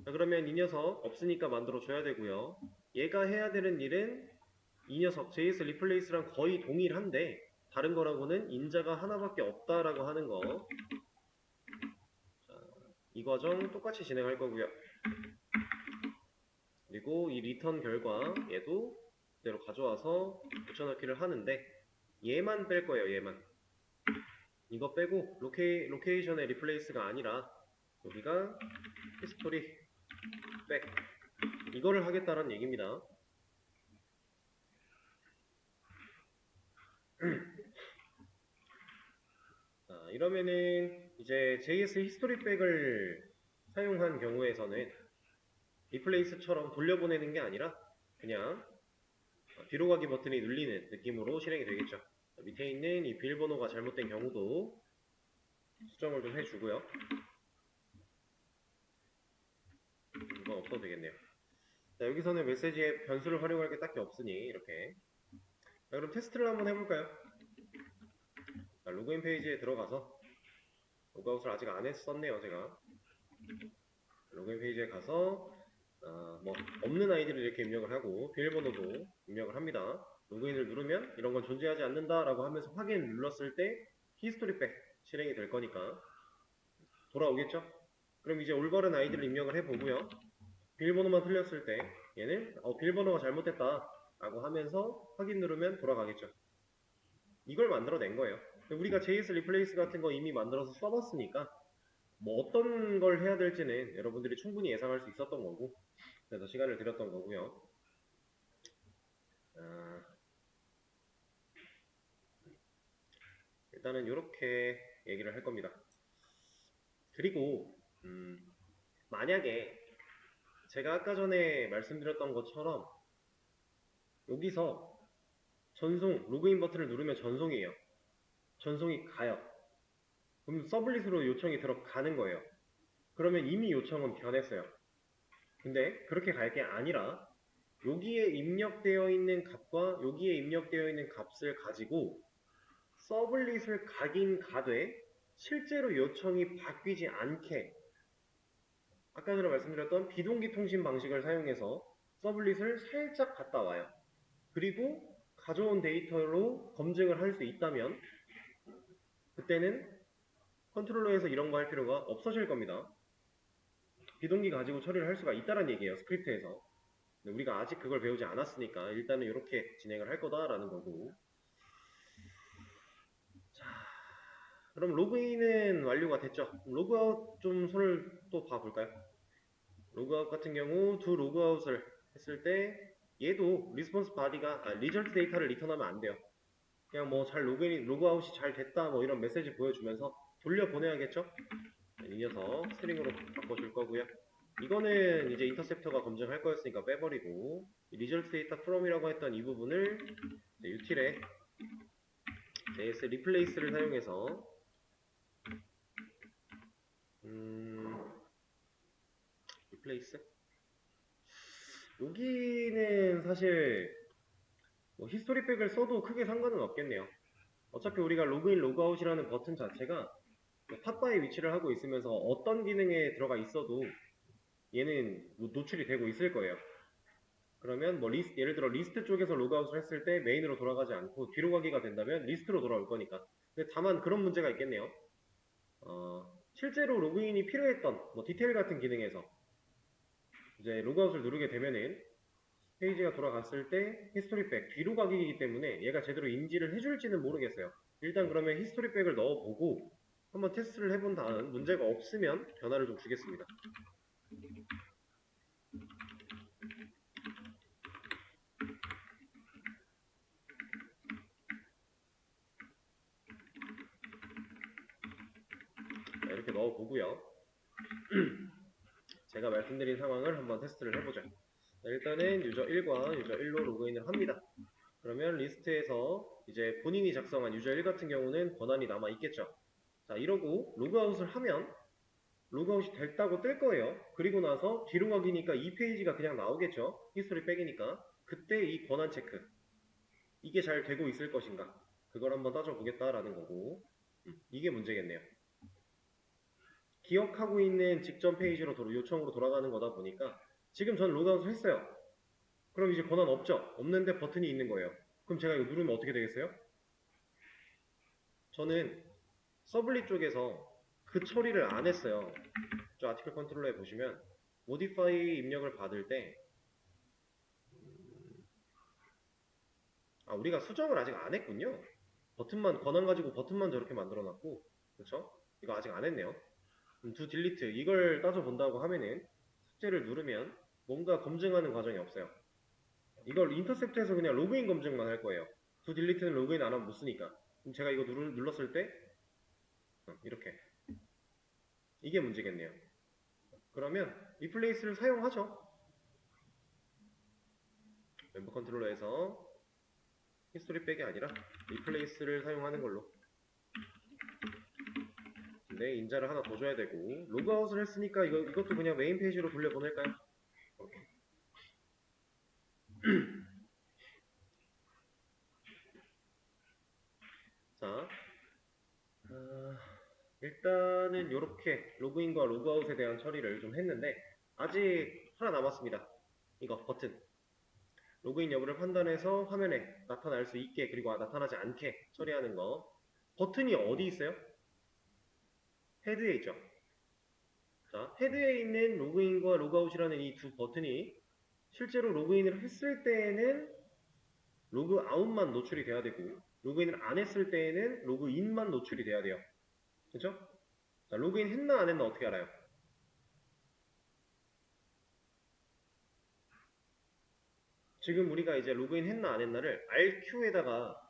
자, 그러면 이 녀석 없으니까 만들어 줘야 되고요. 얘가 해야 되는 일은 이 녀석 JS 리플레이스랑 거의 동일한데 다른 거라고는 인자가 하나밖에 없다라고 하는 거. 자, 이 과정 똑같이 진행할 거고요. 그리고 이 리턴 결과 얘도 그대로 가져와서 붙여넣기를 하는데 얘만 뺄 거예요. 얘만. 이거 빼고 로케이션의 리플레이스가 아니라 여기가 히스토리 백 이거를 하겠다는 얘기입니다. 자, 이러면은 이제 JS 히스토리 백을 사용한 경우에서는 리플레이스처럼 돌려보내는 게 아니라 그냥 뒤로 가기 버튼이 눌리는 느낌으로 실행이 되겠죠. 밑에 있는 이 비밀번호가 잘못된 경우도 수정을 좀 해주고요. 이건 없어도 되겠네요. 자, 여기서는 메시지에 변수를 활용할 게 딱히 없으니 이렇게. 자, 그럼 테스트를 한번 해볼까요? 자, 로그인 페이지에 들어가서 로그아웃을 아직 안 했었네요. 제가 로그인 페이지에 가서 뭐 없는 아이디를 이렇게 입력을 하고 비밀번호도 입력을 합니다. 로그인을 누르면 이런 건 존재하지 않는다 라고 하면서 확인 눌렀을 때 히스토리 백 실행이 될 거니까 돌아오겠죠? 그럼 이제 올바른 아이디를 입력을 해보고요. 비밀번호만 틀렸을 때 얘는 비밀번호가 잘못됐다 라고 하면서 확인 누르면 돌아가겠죠. 이걸 만들어낸 거예요. 우리가 JS 리플레이스 같은 거 이미 만들어서 써봤으니까 뭐 어떤 걸 해야 될지는 여러분들이 충분히 예상할 수 있었던 거고 그래서 시간을 들였던 거고요. 일단은 이렇게 얘기를 할 겁니다. 그리고 만약에 제가 아까 전에 말씀드렸던 것처럼 여기서 전송 로그인 버튼을 누르면 전송이에요. 전송이 가요. 그럼 서블릿으로 요청이 들어가는 거예요. 그러면 이미 요청은 변했어요. 근데 그렇게 갈 게 아니라 여기에 입력되어 있는 값과 여기에 입력되어 있는 값을 가지고 서블릿을 가긴 가되 실제로 요청이 바뀌지 않게 아까 전에 말씀드렸던 비동기 통신 방식을 사용해서 서블릿을 살짝 갖다 와요. 그리고 가져온 데이터로 검증을 할 수 있다면 그때는 컨트롤러에서 이런 거 할 필요가 없어질 겁니다. 비동기 가지고 처리를 할 수가 있다는 얘기예요. 스크립트에서. 근데 우리가 아직 그걸 배우지 않았으니까 일단은 이렇게 진행을 할 거다라는 거고. 자, 그럼 로그인은 완료가 됐죠. 로그아웃 좀 손을 또 봐볼까요? 로그아웃 같은 경우 두 로그아웃을 했을 때 얘도 리스폰스 바디가 리절트 데이터를 리턴하면 안 돼요. 그냥 뭐 잘 로그아웃이 잘 됐다 뭐 이런 메시지 보여주면서 돌려보내야겠죠? 이 녀석 스트링으로 바꿔줄 거고요. 이거는 이제 인터셉터가 검증할 거였으니까 빼버리고 리절트 데이터 프롬이라고 했던 이 부분을 util에 JS 리플레이스를 사용해서 리플레이스? 여기는 사실 뭐 히스토리백을 써도 크게 상관은 없겠네요. 어차피 우리가 로그인 로그아웃이라는 버튼 자체가 탑바에 위치를 하고 있으면서 어떤 기능에 들어가 있어도 얘는 노출이 되고 있을 거예요. 그러면 뭐 예를 들어 리스트 쪽에서 로그아웃을 했을 때 메인으로 돌아가지 않고 뒤로 가기가 된다면 리스트로 돌아올 거니까. 근데 다만 그런 문제가 있겠네요. 실제로 로그인이 필요했던 뭐 디테일 같은 기능에서 이제 로그아웃을 누르게 되면은 페이지가 돌아갔을 때 히스토리백 뒤로 가기이기 때문에 얘가 제대로 인지를 해줄지는 모르겠어요. 일단 그러면 히스토리백을 넣어보고 한번 테스트를 해본 다음 문제가 없으면 변화를 좀 주겠습니다. 이렇게 넣어보고요. 제가 말씀드린 상황을 한번 테스트를 해보죠. 일단은 유저 1과 유저 1로 로그인을 합니다. 그러면 리스트에서 이제 본인이 작성한 유저 1 같은 경우는 권한이 남아 있겠죠. 자, 이러고 로그아웃을 하면 로그아웃이 됐다고 뜰 거예요. 그리고 나서 뒤로 가기니까 이 페이지가 그냥 나오겠죠. 히스토리 백이니까. 그때 이 권한 체크. 이게 잘 되고 있을 것인가. 그걸 한번 따져보겠다라는 거고. 이게 문제겠네요. 기억하고 있는 직전 페이지로 요청으로 돌아가는 거다 보니까 지금 전 로그아웃을 했어요. 그럼 이제 권한 없죠? 없는데 버튼이 있는 거예요. 그럼 제가 이거 누르면 어떻게 되겠어요? 저는 서블릿 쪽에서 그 처리를 안 했어요. 저 아티클 컨트롤러에 보시면 모디파이 입력을 받을 때 우리가 수정을 아직 안 했군요. 버튼만 권한 가지고 버튼만 저렇게 만들어 놨고 그렇죠? 이거 아직 안 했네요. 두 딜리트 이걸 따져본다고 하면은 숙제를 누르면 뭔가 검증하는 과정이 없어요. 이걸 인터셉트에서 그냥 로그인 검증만 할 거예요. 두 딜리트는 로그인 안 하면 못 쓰니까. 그럼 제가 이거 눌렀을 때 이렇게 이게 문제겠네요. 그러면 리플레이스를 사용하죠. 멤버 컨트롤러에서 히스토리 백이 아니라 리플레이스를 사용하는 걸로. 근데 인자를 하나 더 줘야 되고 로그아웃을 했으니까 이것도 그냥 메인 페이지로 돌려보낼까요? 오케이. 자, 일단은 이렇게 로그인과 로그아웃에 대한 처리를 좀 했는데 아직 하나 남았습니다. 이거 버튼. 로그인 여부를 판단해서 화면에 나타날 수 있게 그리고 나타나지 않게 처리하는 거. 버튼이 어디 있어요? 헤드에 있죠. 자, 헤드에 있는 로그인과 로그아웃이라는 이 두 버튼이 실제로 로그인을 했을 때에는 로그아웃만 노출이 돼야 되고 로그인을 안 했을 때에는 로그인만 노출이 돼야 돼요. 그렇죠? 자, 로그인 했나 안 했나 어떻게 알아요? 지금 우리가 이제 로그인 했나 안 했나를 RQ에다가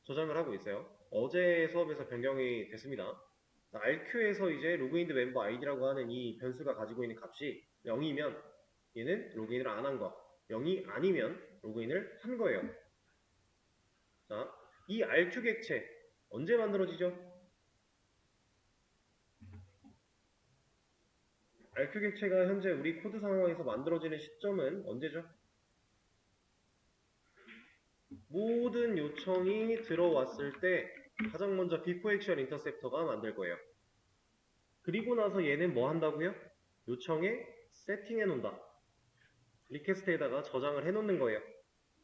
저장을 하고 있어요. 어제 수업에서 변경이 됐습니다. RQ에서 이제 로그인드 멤버 아이디라고 하는 이 변수가 가지고 있는 값이 0이면 얘는 로그인을 안 한 거, 0이 아니면 로그인을 한 거예요. 자, 이 RQ 객체 언제 만들어지죠? RQ 객체가 현재 우리 코드 상황에서 만들어지는 시점은 언제죠? 모든 요청이 들어왔을 때 가장 먼저 before action interceptor가 만들 거예요. 그리고 나서 얘는 뭐 한다고요? 요청에 세팅해 놓는다. 리퀘스트에다가 저장을 해 놓는 거예요.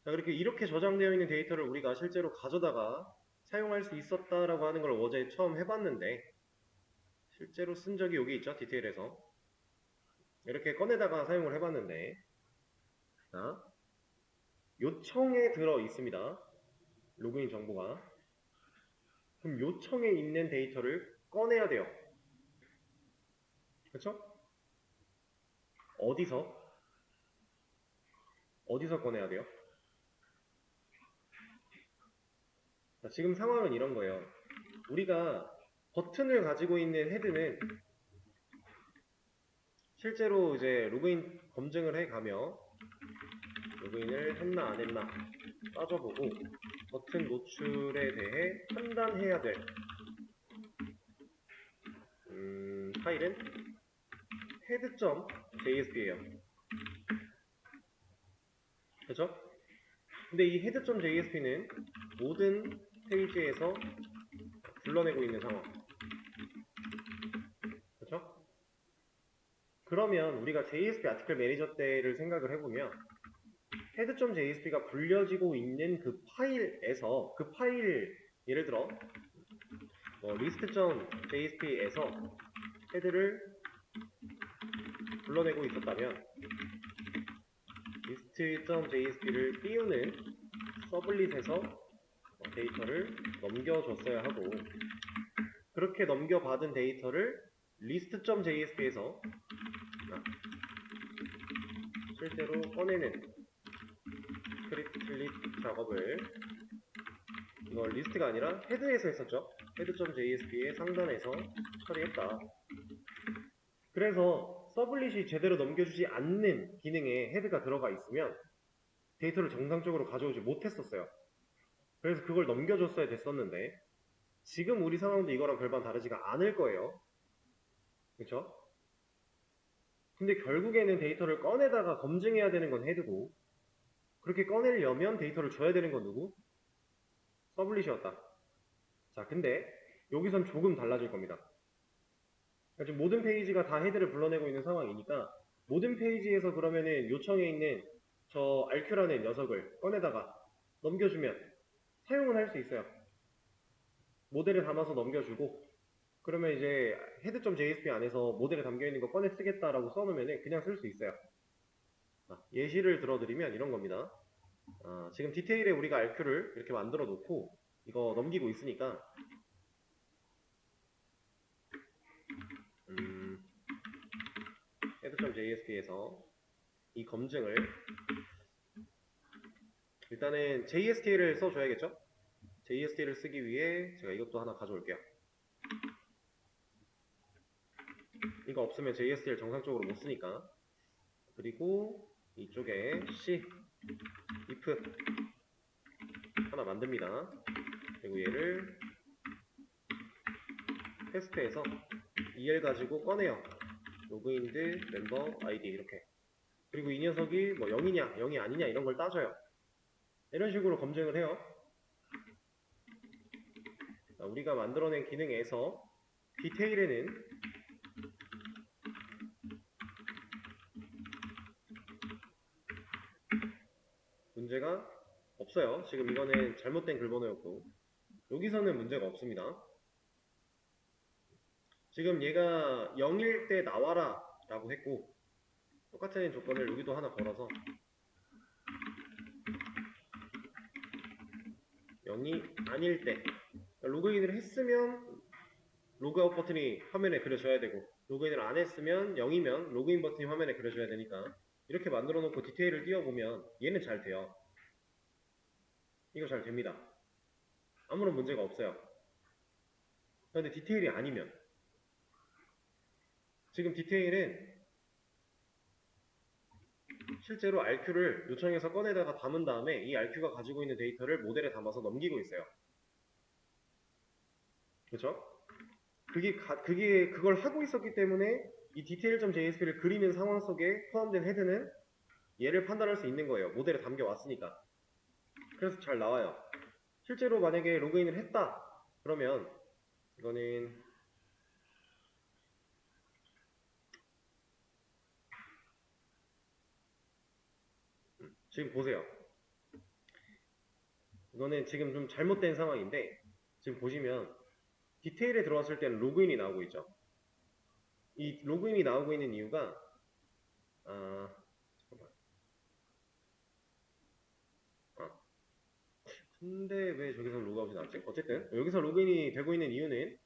자, 이렇게 저장되어 있는 데이터를 우리가 실제로 가져다가 사용할 수 있었다라고 하는 걸 어제 처음 해봤는데 실제로 쓴 적이 여기 있죠. 디테일에서 이렇게 꺼내다가 사용을 해봤는데, 자, 요청에 들어 있습니다. 로그인 정보가. 그럼 요청에 있는 데이터를 꺼내야 돼요. 그렇죠? 어디서 꺼내야 돼요? 자, 지금 상황은 이런 거예요. 우리가 버튼을 가지고 있는 헤드는 실제로 이제 로그인 검증을 해가며 로그인을 했나 안 했나 따져보고 버튼 노출에 대해 판단해야 될 파일은 head.jsp예요. 그렇죠? 근데 이 head.jsp는 모든 페이지에서 불러내고 있는 상황. 그렇죠? 그러면 우리가 JSP 아티클 매니저 때를 생각을 해보면 head.jsp가 불려지고 있는 그 파일에서 그 파일 예를 들어 list.jsp에서 헤드를 불러내고 있었다면 list.jsp를 띄우는 서블릿에서 데이터를 넘겨줬어야 하고 그렇게 넘겨받은 데이터를 list.jsp에서 실제로 꺼내는 스크립트 작업을 이거 리스트가 아니라 헤드에서 했었죠. head.jsp의 상단에서 처리했다. 그래서 서블릿이 제대로 넘겨주지 않는 기능에 헤드가 들어가 있으면 데이터를 정상적으로 가져오지 못했었어요. 그래서 그걸 넘겨줬어야 됐었는데 지금 우리 상황도 이거랑 별반 다르지가 않을 거예요. 그쵸? 근데 결국에는 데이터를 꺼내다가 검증해야 되는 건 헤드고 그렇게 꺼내려면 데이터를 줘야 되는 건 누구? 서블릿이었다. 자, 근데 여기선 조금 달라질 겁니다. 지금 모든 페이지가 다 헤드를 불러내고 있는 상황이니까 모든 페이지에서 그러면은 요청에 있는 저 RQ라는 녀석을 꺼내다가 넘겨주면 사용은 할 수 있어요. 모델에 담아서 넘겨주고 그러면 이제 head.jsp 안에서 모델에 담겨있는 거 꺼내 쓰겠다라고 써놓으면 그냥 쓸 수 있어요. 예시를 들어드리면 이런 겁니다. 지금 디테일에 우리가 RQ를 이렇게 만들어 놓고 이거 넘기고 있으니까 head.jsp에서 이 검증을 일단은 JSTL을 써줘야겠죠? JSTL을 쓰기 위해 제가 이것도 하나 가져올게요. 이거 없으면 JSTL 정상적으로 못 쓰니까. 그리고 이쪽에 C, if 하나 만듭니다. 그리고 얘를 테스트해서 EL 가지고 꺼내요. 로그인드 멤버 아이디 이렇게. 그리고 이 녀석이 뭐 0이냐 0이 아니냐 이런 걸 따져요. 이런 식으로 검증을 해요. 우리가 만들어낸 기능에서 디테일에는 문제가 없어요. 지금 이거는 잘못된 글번호였고 여기서는 문제가 없습니다. 지금 얘가 0일 때 나와라 라고 했고 똑같은 조건을 여기도 하나 걸어서 0이 아닐 때 로그인을 했으면 로그아웃 버튼이 화면에 그려져야 되고 로그인을 안 했으면 0이면 로그인 버튼이 화면에 그려져야 되니까 이렇게 만들어 놓고 디테일을 띄워보면 얘는 잘 돼요. 이거 잘 됩니다. 아무런 문제가 없어요. 그런데 디테일이 아니면 지금 디테일은 실제로 RQ를 요청해서 꺼내다가 담은 다음에 이 RQ가 가지고 있는 데이터를 모델에 담아서 넘기고 있어요. 그렇죠? 그걸 하고 있었기 때문에 이 detail.jsp를 그리는 상황 속에 포함된 헤드는 얘를 판단할 수 있는 거예요. 모델에 담겨 왔으니까. 그래서 잘 나와요. 실제로 만약에 로그인을 했다 그러면 이거는 지금 보세요. 이거는 지금 좀 잘못된 상황인데 지금 보시면 디테일에 들어왔을 때는 로그인이 나오고 있죠. 이 로그인이 나오고 있는 이유가 잠깐만. 근데 왜 저기서 로그아웃이 나왔지? 어쨌든 여기서 로그인이 되고 있는 이유는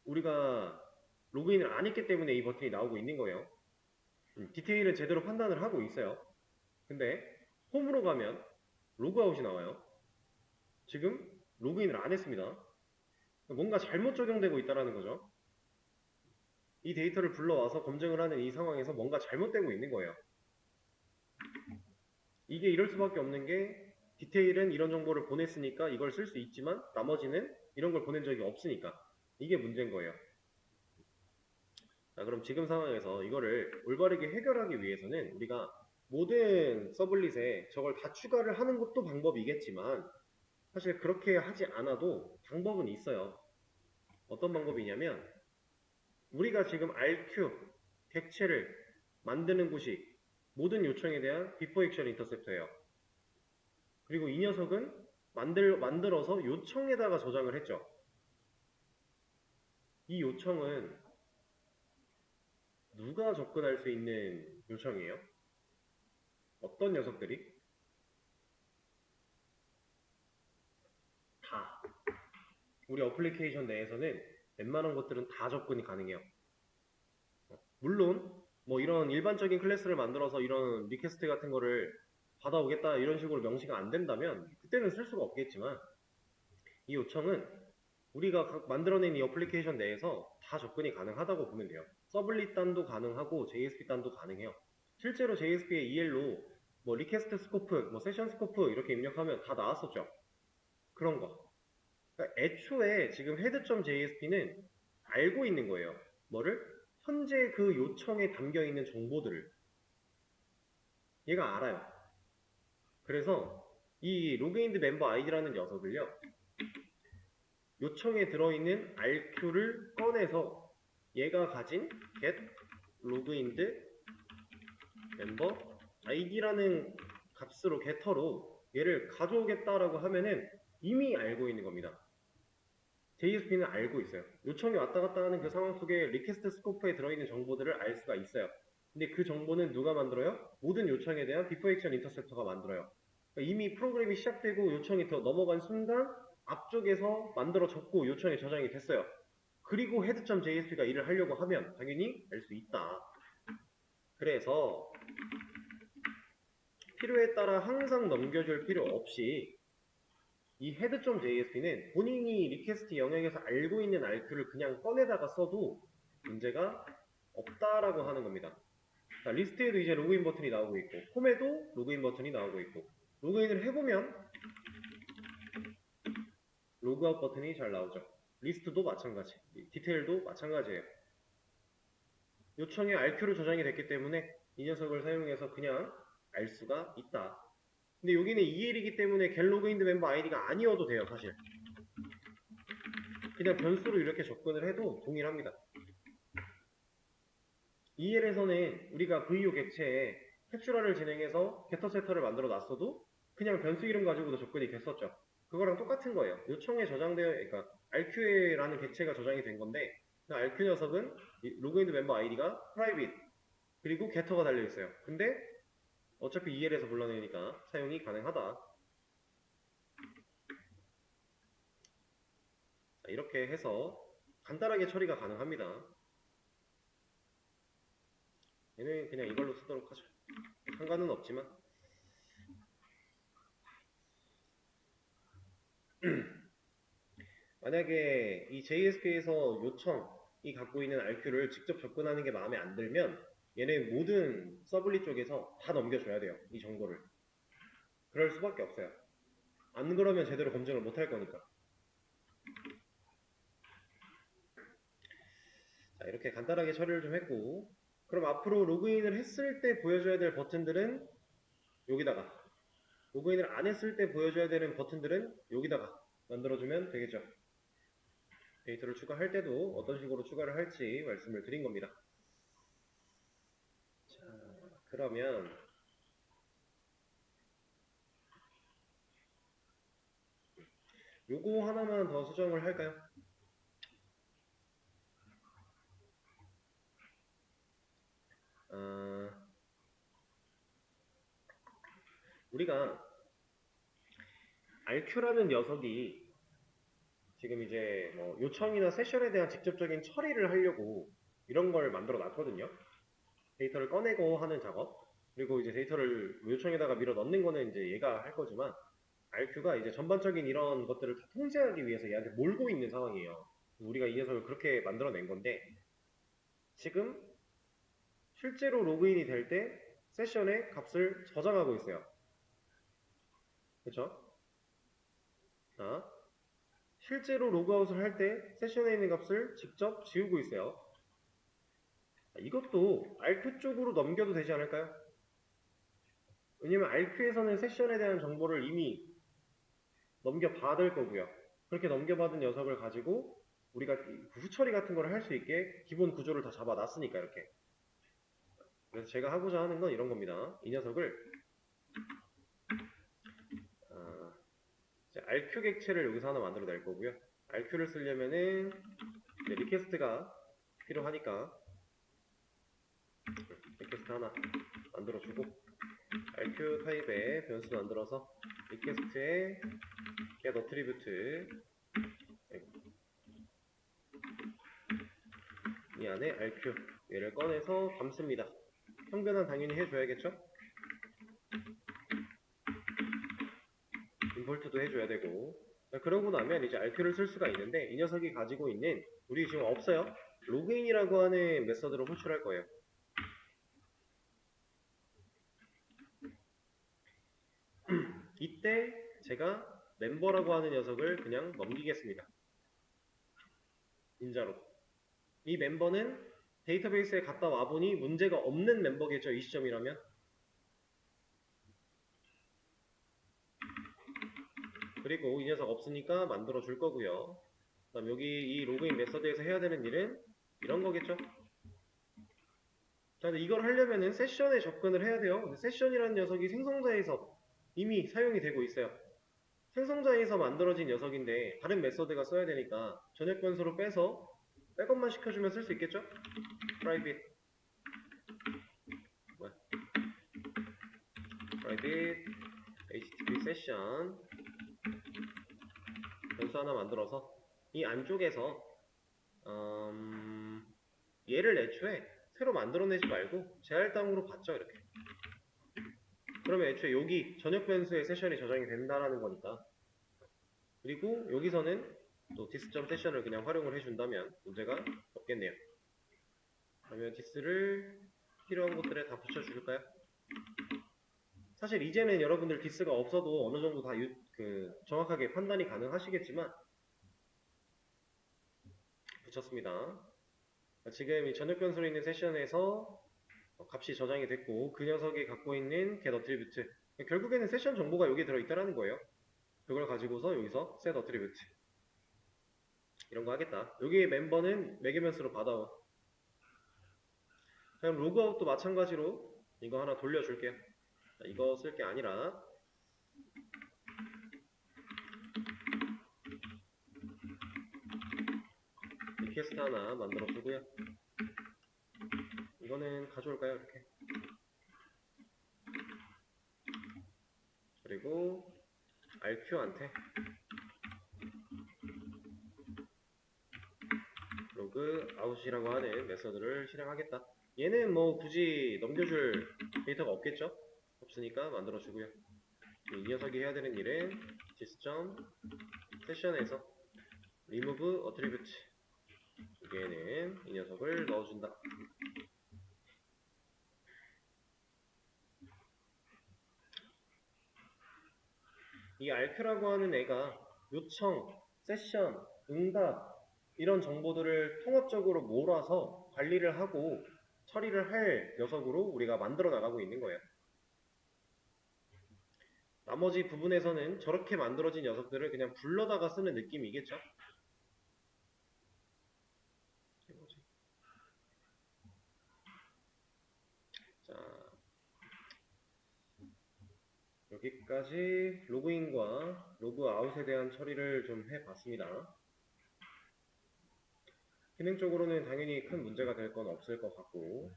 우리가 로그인을 안 했기 때문에 이 버튼이 나오고 있는 거예요. 디테일은 제대로 판단을 하고 있어요. 근데 홈으로 가면 로그아웃이 나와요. 지금 로그인을 안 했습니다. 뭔가 잘못 적용되고 있다는 거죠. 이 데이터를 불러와서 검증을 하는 이 상황에서 뭔가 잘못되고 있는 거예요. 이게 이럴 수밖에 없는 게 디테일은 이런 정보를 보냈으니까 이걸 쓸 수 있지만 나머지는 이런 걸 보낸 적이 없으니까 이게 문제인 거예요. 자, 그럼 지금 상황에서 이거를 올바르게 해결하기 위해서는 우리가 모든 서블릿에 저걸 다 추가를 하는 것도 방법이겠지만 사실 그렇게 하지 않아도 방법은 있어요. 어떤 방법이냐면 우리가 지금 RQ 객체를 만드는 곳이 모든 요청에 대한 비포 액션 인터셉터예요. 그리고 이 녀석은 만들어서 요청에다가 저장을 했죠. 이 요청은 누가 접근할 수 있는 요청이에요? 어떤 녀석들이? 다. 우리 어플리케이션 내에서는 웬만한 것들은 다 접근이 가능해요. 물론 뭐 이런 일반적인 클래스를 만들어서 이런 리퀘스트 같은 거를 받아오겠다 이런 식으로 명시가 안 된다면 그때는 쓸 수가 없겠지만 이 요청은 우리가 만들어낸 이 어플리케이션 내에서 다 접근이 가능하다고 보면 돼요. 서블릿 단도 가능하고 JSP 단도 가능해요. 실제로 JSP의 EL로 뭐 리퀘스트 스코프, 뭐 세션 스코프 이렇게 입력하면 다 나왔었죠. 그런 거. 그러니까 애초에 지금 head.jsp는 알고 있는 거예요. 뭐를? 현재 그 요청에 담겨 있는 정보들을 얘가 알아요. 그래서 이 로그인드 멤버 아이디라는 녀석을요. 요청에 들어있는 RQ를 꺼내서 얘가 가진 get logged member id라는 값으로 get터로 얘를 가져오겠다라고 하면은 이미 알고 있는 겁니다. JSP는 알고 있어요. 요청이 왔다 갔다 하는 그 상황 속에 리퀘스트 스코프에 들어있는 정보들을 알 수가 있어요. 근데 그 정보는 누가 만들어요? 모든 요청에 대한 비포 액션 인터셉터가 만들어요. 그러니까 이미 프로그램이 시작되고 요청이 더 넘어간 순간 앞쪽에서 만들어졌고 요청이 저장이 됐어요. 그리고 head.jsp가 일을 하려고 하면 당연히 알 수 있다. 그래서 필요에 따라 항상 넘겨줄 필요 없이 이 head.jsp는 본인이 리퀘스트 영역에서 알고 있는 RQ를 그냥 꺼내다가 써도 문제가 없다라고 하는 겁니다. 자, 리스트에도 이제 로그인 버튼이 나오고 있고 홈에도 로그인 버튼이 나오고 있고 로그인을 해보면 로그아웃 버튼이 잘 나오죠. 리스트도 마찬가지, 디테일도 마찬가지예요. 요청에 RQ로 저장이 됐기 때문에 이 녀석을 사용해서 그냥 알 수가 있다. 근데 여기는 EL이기 때문에 get logged member ID가 아니어도 돼요, 사실. 그냥 변수로 이렇게 접근을 해도 동일합니다. EL에서는 우리가 VO 객체에 캡슐화를 진행해서 게터 세터를 만들어 놨어도 그냥 변수 이름 가지고도 접근이 됐었죠. 그거랑 똑같은 거예요. 요청에 저장되어, 그러니까 RQ라는 객체가 저장이 된 건데 그 RQ 녀석은 로그인드 멤버 아이디가 private 그리고 getter가 달려 있어요. 근데 어차피 EL에서 불러내니까 사용이 가능하다. 자, 이렇게 해서 간단하게 처리가 가능합니다. 얘는 그냥 이걸로 쓰도록 하죠. 상관은 없지만 만약에 이 JSP에서 요청이 갖고 있는 RQ를 직접 접근하는 게 마음에 안 들면 얘는 모든 서블릿 쪽에서 다 넘겨줘야 돼요. 이 정보를. 그럴 수밖에 없어요. 안 그러면 제대로 검증을 못 할 거니까. 자, 이렇게 간단하게 처리를 좀 했고 그럼 앞으로 로그인을 했을 때 보여줘야 될 버튼들은 여기다가 로그인을 안 했을 때 보여줘야 되는 버튼들은 여기다가 만들어주면 되겠죠. 데이터를 추가할 때도 어떤 식으로 추가를 할지 말씀을 드린 겁니다. 자, 그러면 요거 하나만 더 수정을 할까요? 우리가 RQ라는 녀석이 지금 이제 뭐 요청이나 세션에 대한 직접적인 처리를 하려고 이런 걸 만들어 놨거든요. 데이터를 꺼내고 하는 작업. 그리고 이제 데이터를 요청에다가 밀어 넣는 거는 이제 얘가 할 거지만 RQ가 이제 전반적인 이런 것들을 다 통제하기 위해서 얘한테 몰고 있는 상황이에요. 우리가 이 녀석을 그렇게 만들어 낸 건데 지금 실제로 로그인이 될 때 세션의 값을 저장하고 있어요. 그쵸? 자, 실제로 로그아웃을 할 때 세션에 있는 값을 직접 지우고 있어요. 이것도 RQ 쪽으로 넘겨도 되지 않을까요? 왜냐면 RQ에서는 세션에 대한 정보를 이미 넘겨받을 거고요. 그렇게 넘겨받은 녀석을 가지고 우리가 후처리 같은 걸 할 수 있게 기본 구조를 다 잡아놨으니까 이렇게. 그래서 제가 하고자 하는 건 이런 겁니다. 이 녀석을 RQ 객체를 여기서 하나 만들어 낼 거고요. RQ를 쓰려면은 리퀘스트가 필요하니까 리퀘스트 하나 만들어주고 RQ 타입의 변수 만들어서 리퀘스트에 get attribute 이 안에 RQ 얘를 꺼내서 담습니다. 형변은 당연히 해줘야겠죠? 임포트도 해줘야 되고. 그러고 나면 이제 RQ를 쓸 수가 있는데 이 녀석이 가지고 있는 우리 지금 없어요. 로그인이라고 하는 메서드를 호출할 거예요. 이때 제가 멤버라고 하는 녀석을 그냥 넘기겠습니다. 인자로. 이 멤버는 데이터베이스에 갔다 와보니 문제가 없는 멤버겠죠. 이 시점이라면. 그리고 이 녀석 없으니까 만들어 줄 거고요. 그다음 여기 이 로그인 메서드에서 해야 되는 일은 이런 거겠죠. 자, 근데 이걸 하려면은 세션에 접근을 해야 돼요. 세션이라는 녀석이 생성자에서 이미 사용이 되고 있어요. 생성자에서 만들어진 녀석인데 다른 메서드가 써야 되니까 전역 변수로 빼서 백업만 시켜주면 쓸 수 있겠죠? private private http session 변수 하나 만들어서 이 안쪽에서 얘를 애초에 새로 만들어내지 말고 제할당으로 받죠. 이렇게. 그러면 애초에 여기 전역 변수의 세션이 저장이 된다라는 거니까. 그리고 여기서는 또 dis.session을 그냥 활용을 해준다면 문제가 없겠네요. 그러면 dis를 필요한 것들에 다 붙여줄까요? 사실 이제는 여러분들 디스가 없어도 어느 정도 다 정확하게 판단이 가능하시겠지만 붙였습니다. 지금 이 전역 변수로 있는 세션에서 값이 저장이 됐고 그 녀석이 갖고 있는 get attribute 결국에는 세션 정보가 여기에 들어있다는 거예요. 그걸 가지고서 여기서 set attribute 이런 거 하겠다. 여기 멤버는 매개변수로 받아와. 그럼 로그아웃도 마찬가지로 이거 하나 돌려줄게요. 이거 쓸 게 아니라 리퀘스트 하나 만들어주고요. 이거는 가져올까요? 이렇게. 그리고 RQ한테 로그 아웃이라고 하는 메서드를 실행하겠다. 얘는 뭐 굳이 넘겨줄 데이터가 없겠죠? 없으니까 만들어주고요. 이 녀석이 해야 되는 일은 sys.session에서 remove attribute 여기에는 이 녀석을 넣어준다. 이 RQ라고 하는 애가 요청, 세션, 응답 이런 정보들을 통합적으로 몰아서 관리를 하고 처리를 할 녀석으로 우리가 만들어 나가고 있는 거예요. 나머지 부분에서는 저렇게 만들어진 녀석들을 그냥 불러다가 쓰는 느낌이겠죠? 자, 여기까지 로그인과 로그아웃에 대한 처리를 좀 해봤습니다. 기능적으로는 당연히 큰 문제가 될 건 없을 것 같고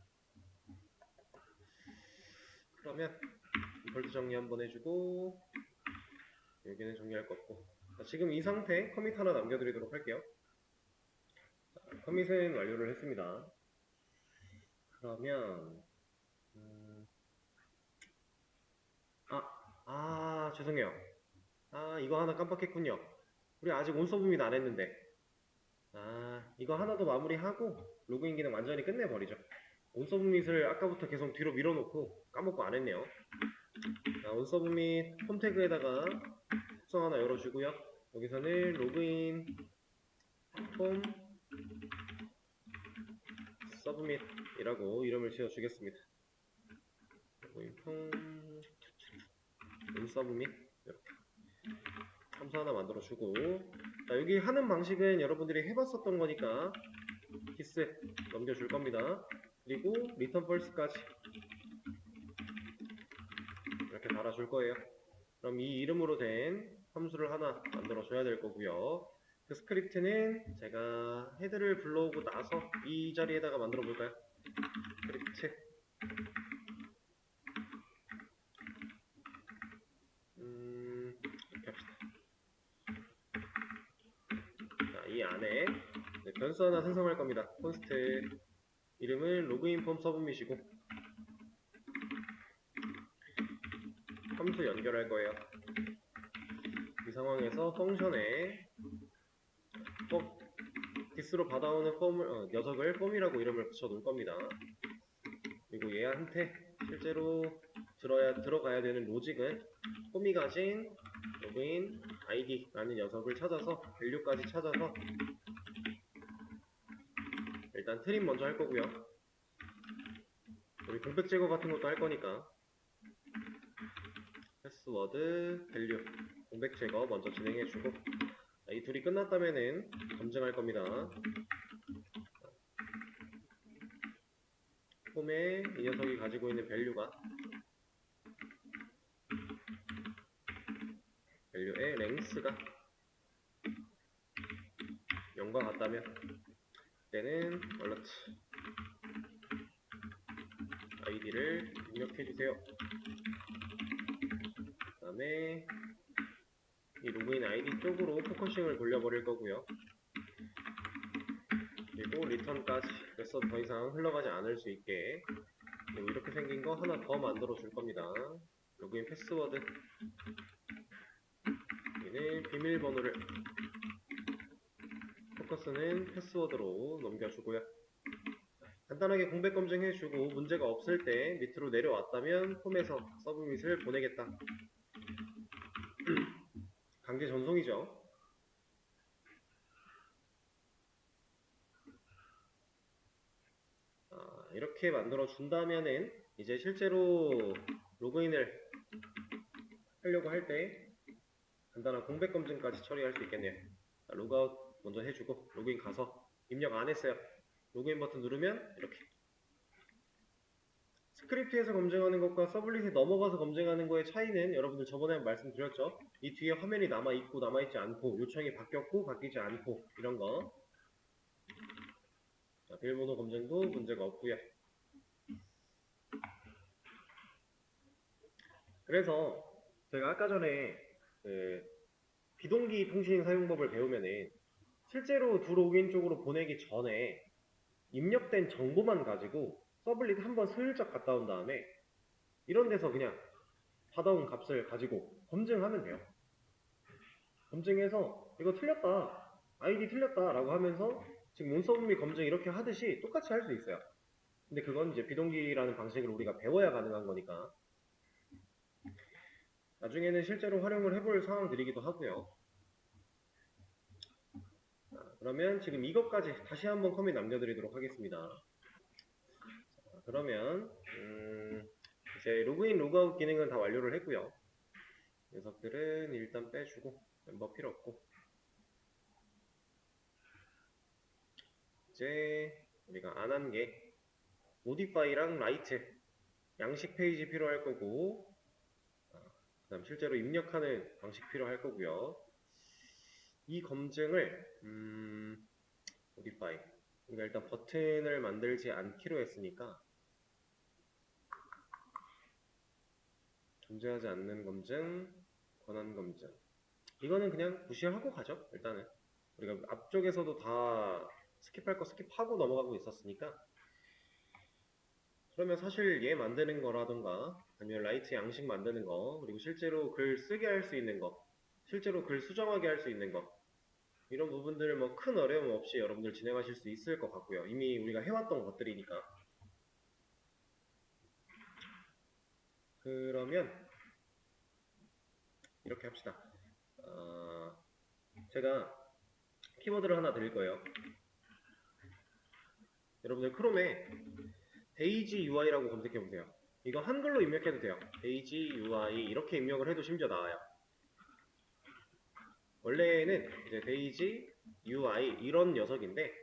그러면 디폴트 정리 한번 해주고 여기는 정리할 거 없고, 자, 지금 이 상태 커밋 하나 남겨드리도록 할게요. 자, 커밋은 완료를 했습니다. 그러면 죄송해요. 이거 하나 깜빡했군요. 우리 아직 온서브밋 안 했는데, 이거 하나 더 마무리하고 로그인 기능 완전히 끝내버리죠. 온서브밋을 아까부터 계속 뒤로 밀어놓고 까먹고 안 했네요. 자, 온서브밋 홈 태그에다가 특성 하나 열어주고요. 여기서는 로그인 홈 서브밋이라고 이름을 지어주겠습니다. 로그인 홈 서브밋 이렇게 함수 하나 만들어주고, 자, 여기 하는 방식은 여러분들이 해봤었던 거니까 키스 넘겨줄 겁니다. 그리고 리턴 펄스까지 이렇게 달아줄 거예요. 그럼 이 이름으로 된 함수를 하나 만들어 줘야 될 거고요. 그 스크립트는 제가 헤드를 불러오고 나서 이 자리에다가 만들어 볼까요? 스크립트 이렇게 합시다. 자, 이 안에 변수 하나 생성할 겁니다. 콘스트 이름은 로그인 폼 서브밋이고 함수 연결할 거예요. 이 상황에서 펑션에 디스로 받아오는 녀석을 폼이라고 이름을 붙여 놓을 겁니다. 그리고 얘한테 실제로 들어가야 되는 로직은 폼이 가진 로그인 id라는 녀석을 찾아서 밸류까지 찾아서 일단 트림 먼저 할 거고요. 우리 공백 제거 같은 것도 할 거니까 패스워드 밸류 공백 제거 먼저 진행해 주고, 이 둘이 끝났다면은 검증할 겁니다. 폼에 이 녀석이 가지고 있는 밸류가 밸류의 랭스가 0과 같다면 때는 alert id를 입력해 주세요. 그 다음에 이 로그인 id 쪽으로 포커싱을 돌려버릴 거고요. 그리고 리턴까지, 그래서 더 이상 흘러가지 않을 수 있게 이렇게 생긴 거 하나 더 만들어 줄 겁니다. 로그인 패스워드, 여기는 비밀번호를, 포커스는 패스워드로 넘겨주고요. 간단하게 공백 검증해주고 문제가 없을 때 밑으로 내려왔다면 폼에서 서브밋을 보내겠다. 강제 전송이죠. 이렇게 만들어 준다면은 이제 실제로 로그인을 하려고 할 때 간단한 공백 검증까지 처리할 수 있겠네요. 자, 로그아웃 먼저 해주고 로그인 가서 입력 안 했어요. 로그인 버튼 누르면 이렇게. 스크립트에서 검증하는 것과 서블릿에 넘어가서 검증하는 거의 차이는 여러분들 저번에 말씀드렸죠. 이 뒤에 화면이 남아있고 남아있지 않고, 요청이 바뀌었고 바뀌지 않고, 이런 거. 자, 비밀번호 검증도 문제가 없고요. 그래서 제가 아까 전에 그 비동기 통신 사용법을 배우면은 실제로 두 로그인 쪽으로 보내기 전에 입력된 정보만 가지고 서블릿 한번 슬쩍 갔다 온 다음에 이런 데서 그냥 받아온 값을 가지고 검증하면 돼요. 검증해서 이거 틀렸다, 아이디 틀렸다 라고 하면서 지금 문서분미 검증 이렇게 하듯이 똑같이 할 수 있어요. 근데 그건 이제 비동기라는 방식을 우리가 배워야 가능한 거니까 나중에는 실제로 활용을 해볼 상황들이기도 하고요. 그러면 지금 이것까지 다시 한번 커밋 남겨드리도록 하겠습니다. 그러면 이제 로그인 로그아웃 기능은 다 완료를 했고요. 녀석들은 일단 빼주고 멤버 필요 없고, 이제 우리가 안 한 게 모디파이랑 라이트 양식 페이지 필요할 거고, 그 다음 실제로 입력하는 방식 필요할 거고요. 이 검증을 모디파이, 우리가 일단 버튼을 만들지 않기로 했으니까 존재하지 않는 검증, 권한 검증. 이거는 그냥 무시하고 가죠. 일단은 우리가 앞쪽에서도 다 스킵할 거 스킵하고 넘어가고 있었으니까. 그러면 사실 얘 만드는 거라던가 아니면 라이트 양식 만드는 거, 그리고 실제로 글 쓰게 할 수 있는 거, 실제로 글 수정하게 할 수 있는 거, 이런 부분들 뭐 큰 어려움 없이 여러분들 진행하실 수 있을 것 같고요. 이미 우리가 해왔던 것들이니까. 그러면 이렇게 합시다. 제가 키워드를 하나 드릴 거예요. 여러분들 크롬에 데이지 UI라고 검색해 보세요. 이거 한글로 입력해도 돼요. 데이지 UI 이렇게 입력을 해도 심지어 나와요. 원래는 이제 데이지 UI 이런 녀석인데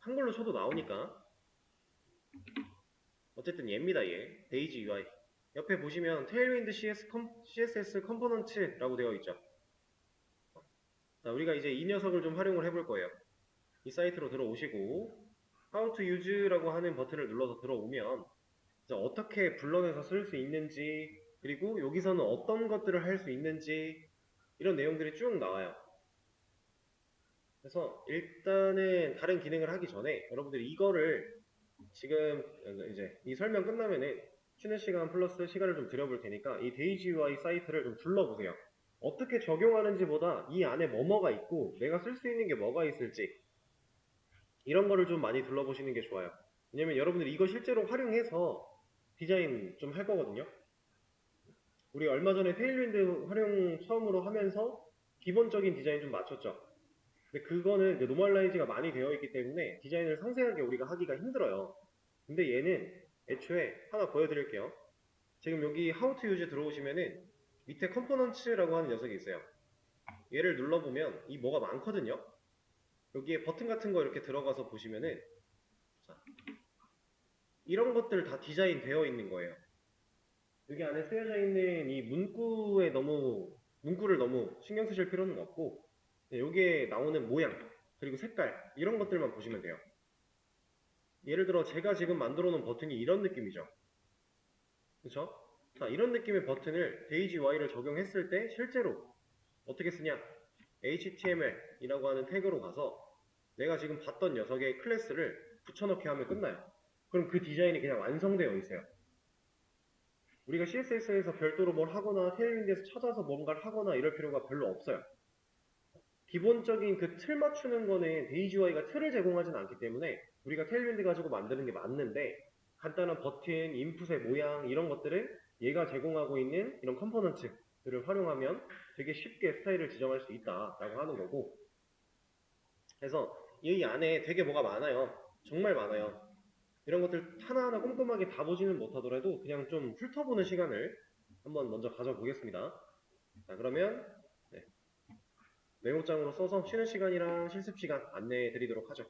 한글로 쳐도 나오니까 어쨌든 얘입니다. 얘 데이지 UI. 옆에 보시면 테일윈드 CSS 컴포넌트라고 되어 있죠. 자, 우리가 이제 이 녀석을 좀 활용을 해볼 거예요. 이 사이트로 들어오시고 How to Use라고 하는 버튼을 눌러서 들어오면 이제 어떻게 불러내서 쓸 수 있는지, 그리고 여기서는 어떤 것들을 할 수 있는지 이런 내용들이 쭉 나와요. 그래서 일단은 다른 기능을 하기 전에 여러분들이 이거를 지금 이제 이 설명 끝나면은 쉬는 시간 플러스 시간을 좀 드려볼 테니까 이 데이지 UI 사이트를 좀 둘러보세요. 어떻게 적용하는지 보다 이 안에 뭐가 있고 내가 쓸 수 있는 게 뭐가 있을지 이런 거를 좀 많이 둘러보시는 게 좋아요. 왜냐면 여러분들이 이거 실제로 활용해서 디자인 좀 할 거거든요. 우리 얼마 전에 테일윈드 활용 처음으로 하면서 기본적인 디자인 좀 맞췄죠. 근데 그거는 이제 노멀라이즈가 많이 되어 있기 때문에 디자인을 상세하게 우리가 하기가 힘들어요. 근데 얘는 애초에 하나 보여드릴게요. 지금 여기 How to Use 들어오시면은 밑에 컴포넌츠라고 하는 녀석이 있어요. 얘를 눌러보면 이 뭐가 많거든요. 여기에 버튼 같은 거 이렇게 들어가서 보시면은 자, 이런 것들 다 디자인 되어 있는 거예요. 여기 안에 쓰여져 있는 이 문구를 너무 신경 쓰실 필요는 없고 여기에 나오는 모양 그리고 색깔 이런 것들만 보시면 돼요. 예를 들어 제가 지금 만들어 놓은 버튼이 이런 느낌이죠. 그쵸? 자, 이런 느낌의 버튼을 데이지 Y를 적용했을 때 실제로 어떻게 쓰냐? HTML이라고 하는 태그로 가서 내가 지금 봤던 녀석의 클래스를 붙여넣기 하면 끝나요. 그럼 그 디자인이 그냥 완성되어 있어요. 우리가 CSS에서 별도로 뭘 하거나 테일윈드에서 찾아서 뭔가를 하거나 이럴 필요가 별로 없어요. 기본적인 그 틀 맞추는 거는 데이지와이가 틀을 제공하진 않기 때문에 우리가 테일윈드 가지고 만드는 게 맞는데 간단한 버튼, 인풋의 모양 이런 것들은 얘가 제공하고 있는 이런 컴포넌트들을 활용하면 되게 쉽게 스타일을 지정할 수 있다라고 하는 거고, 그래서 이 안에 되게 뭐가 많아요. 정말 많아요. 이런 것들 하나하나 꼼꼼하게 다 보지는 못하더라도 그냥 좀 훑어보는 시간을 한번 먼저 가져보겠습니다. 자, 그러면 메모장으로 써서 쉬는 시간이랑 실습 시간 안내해 드리도록 하죠.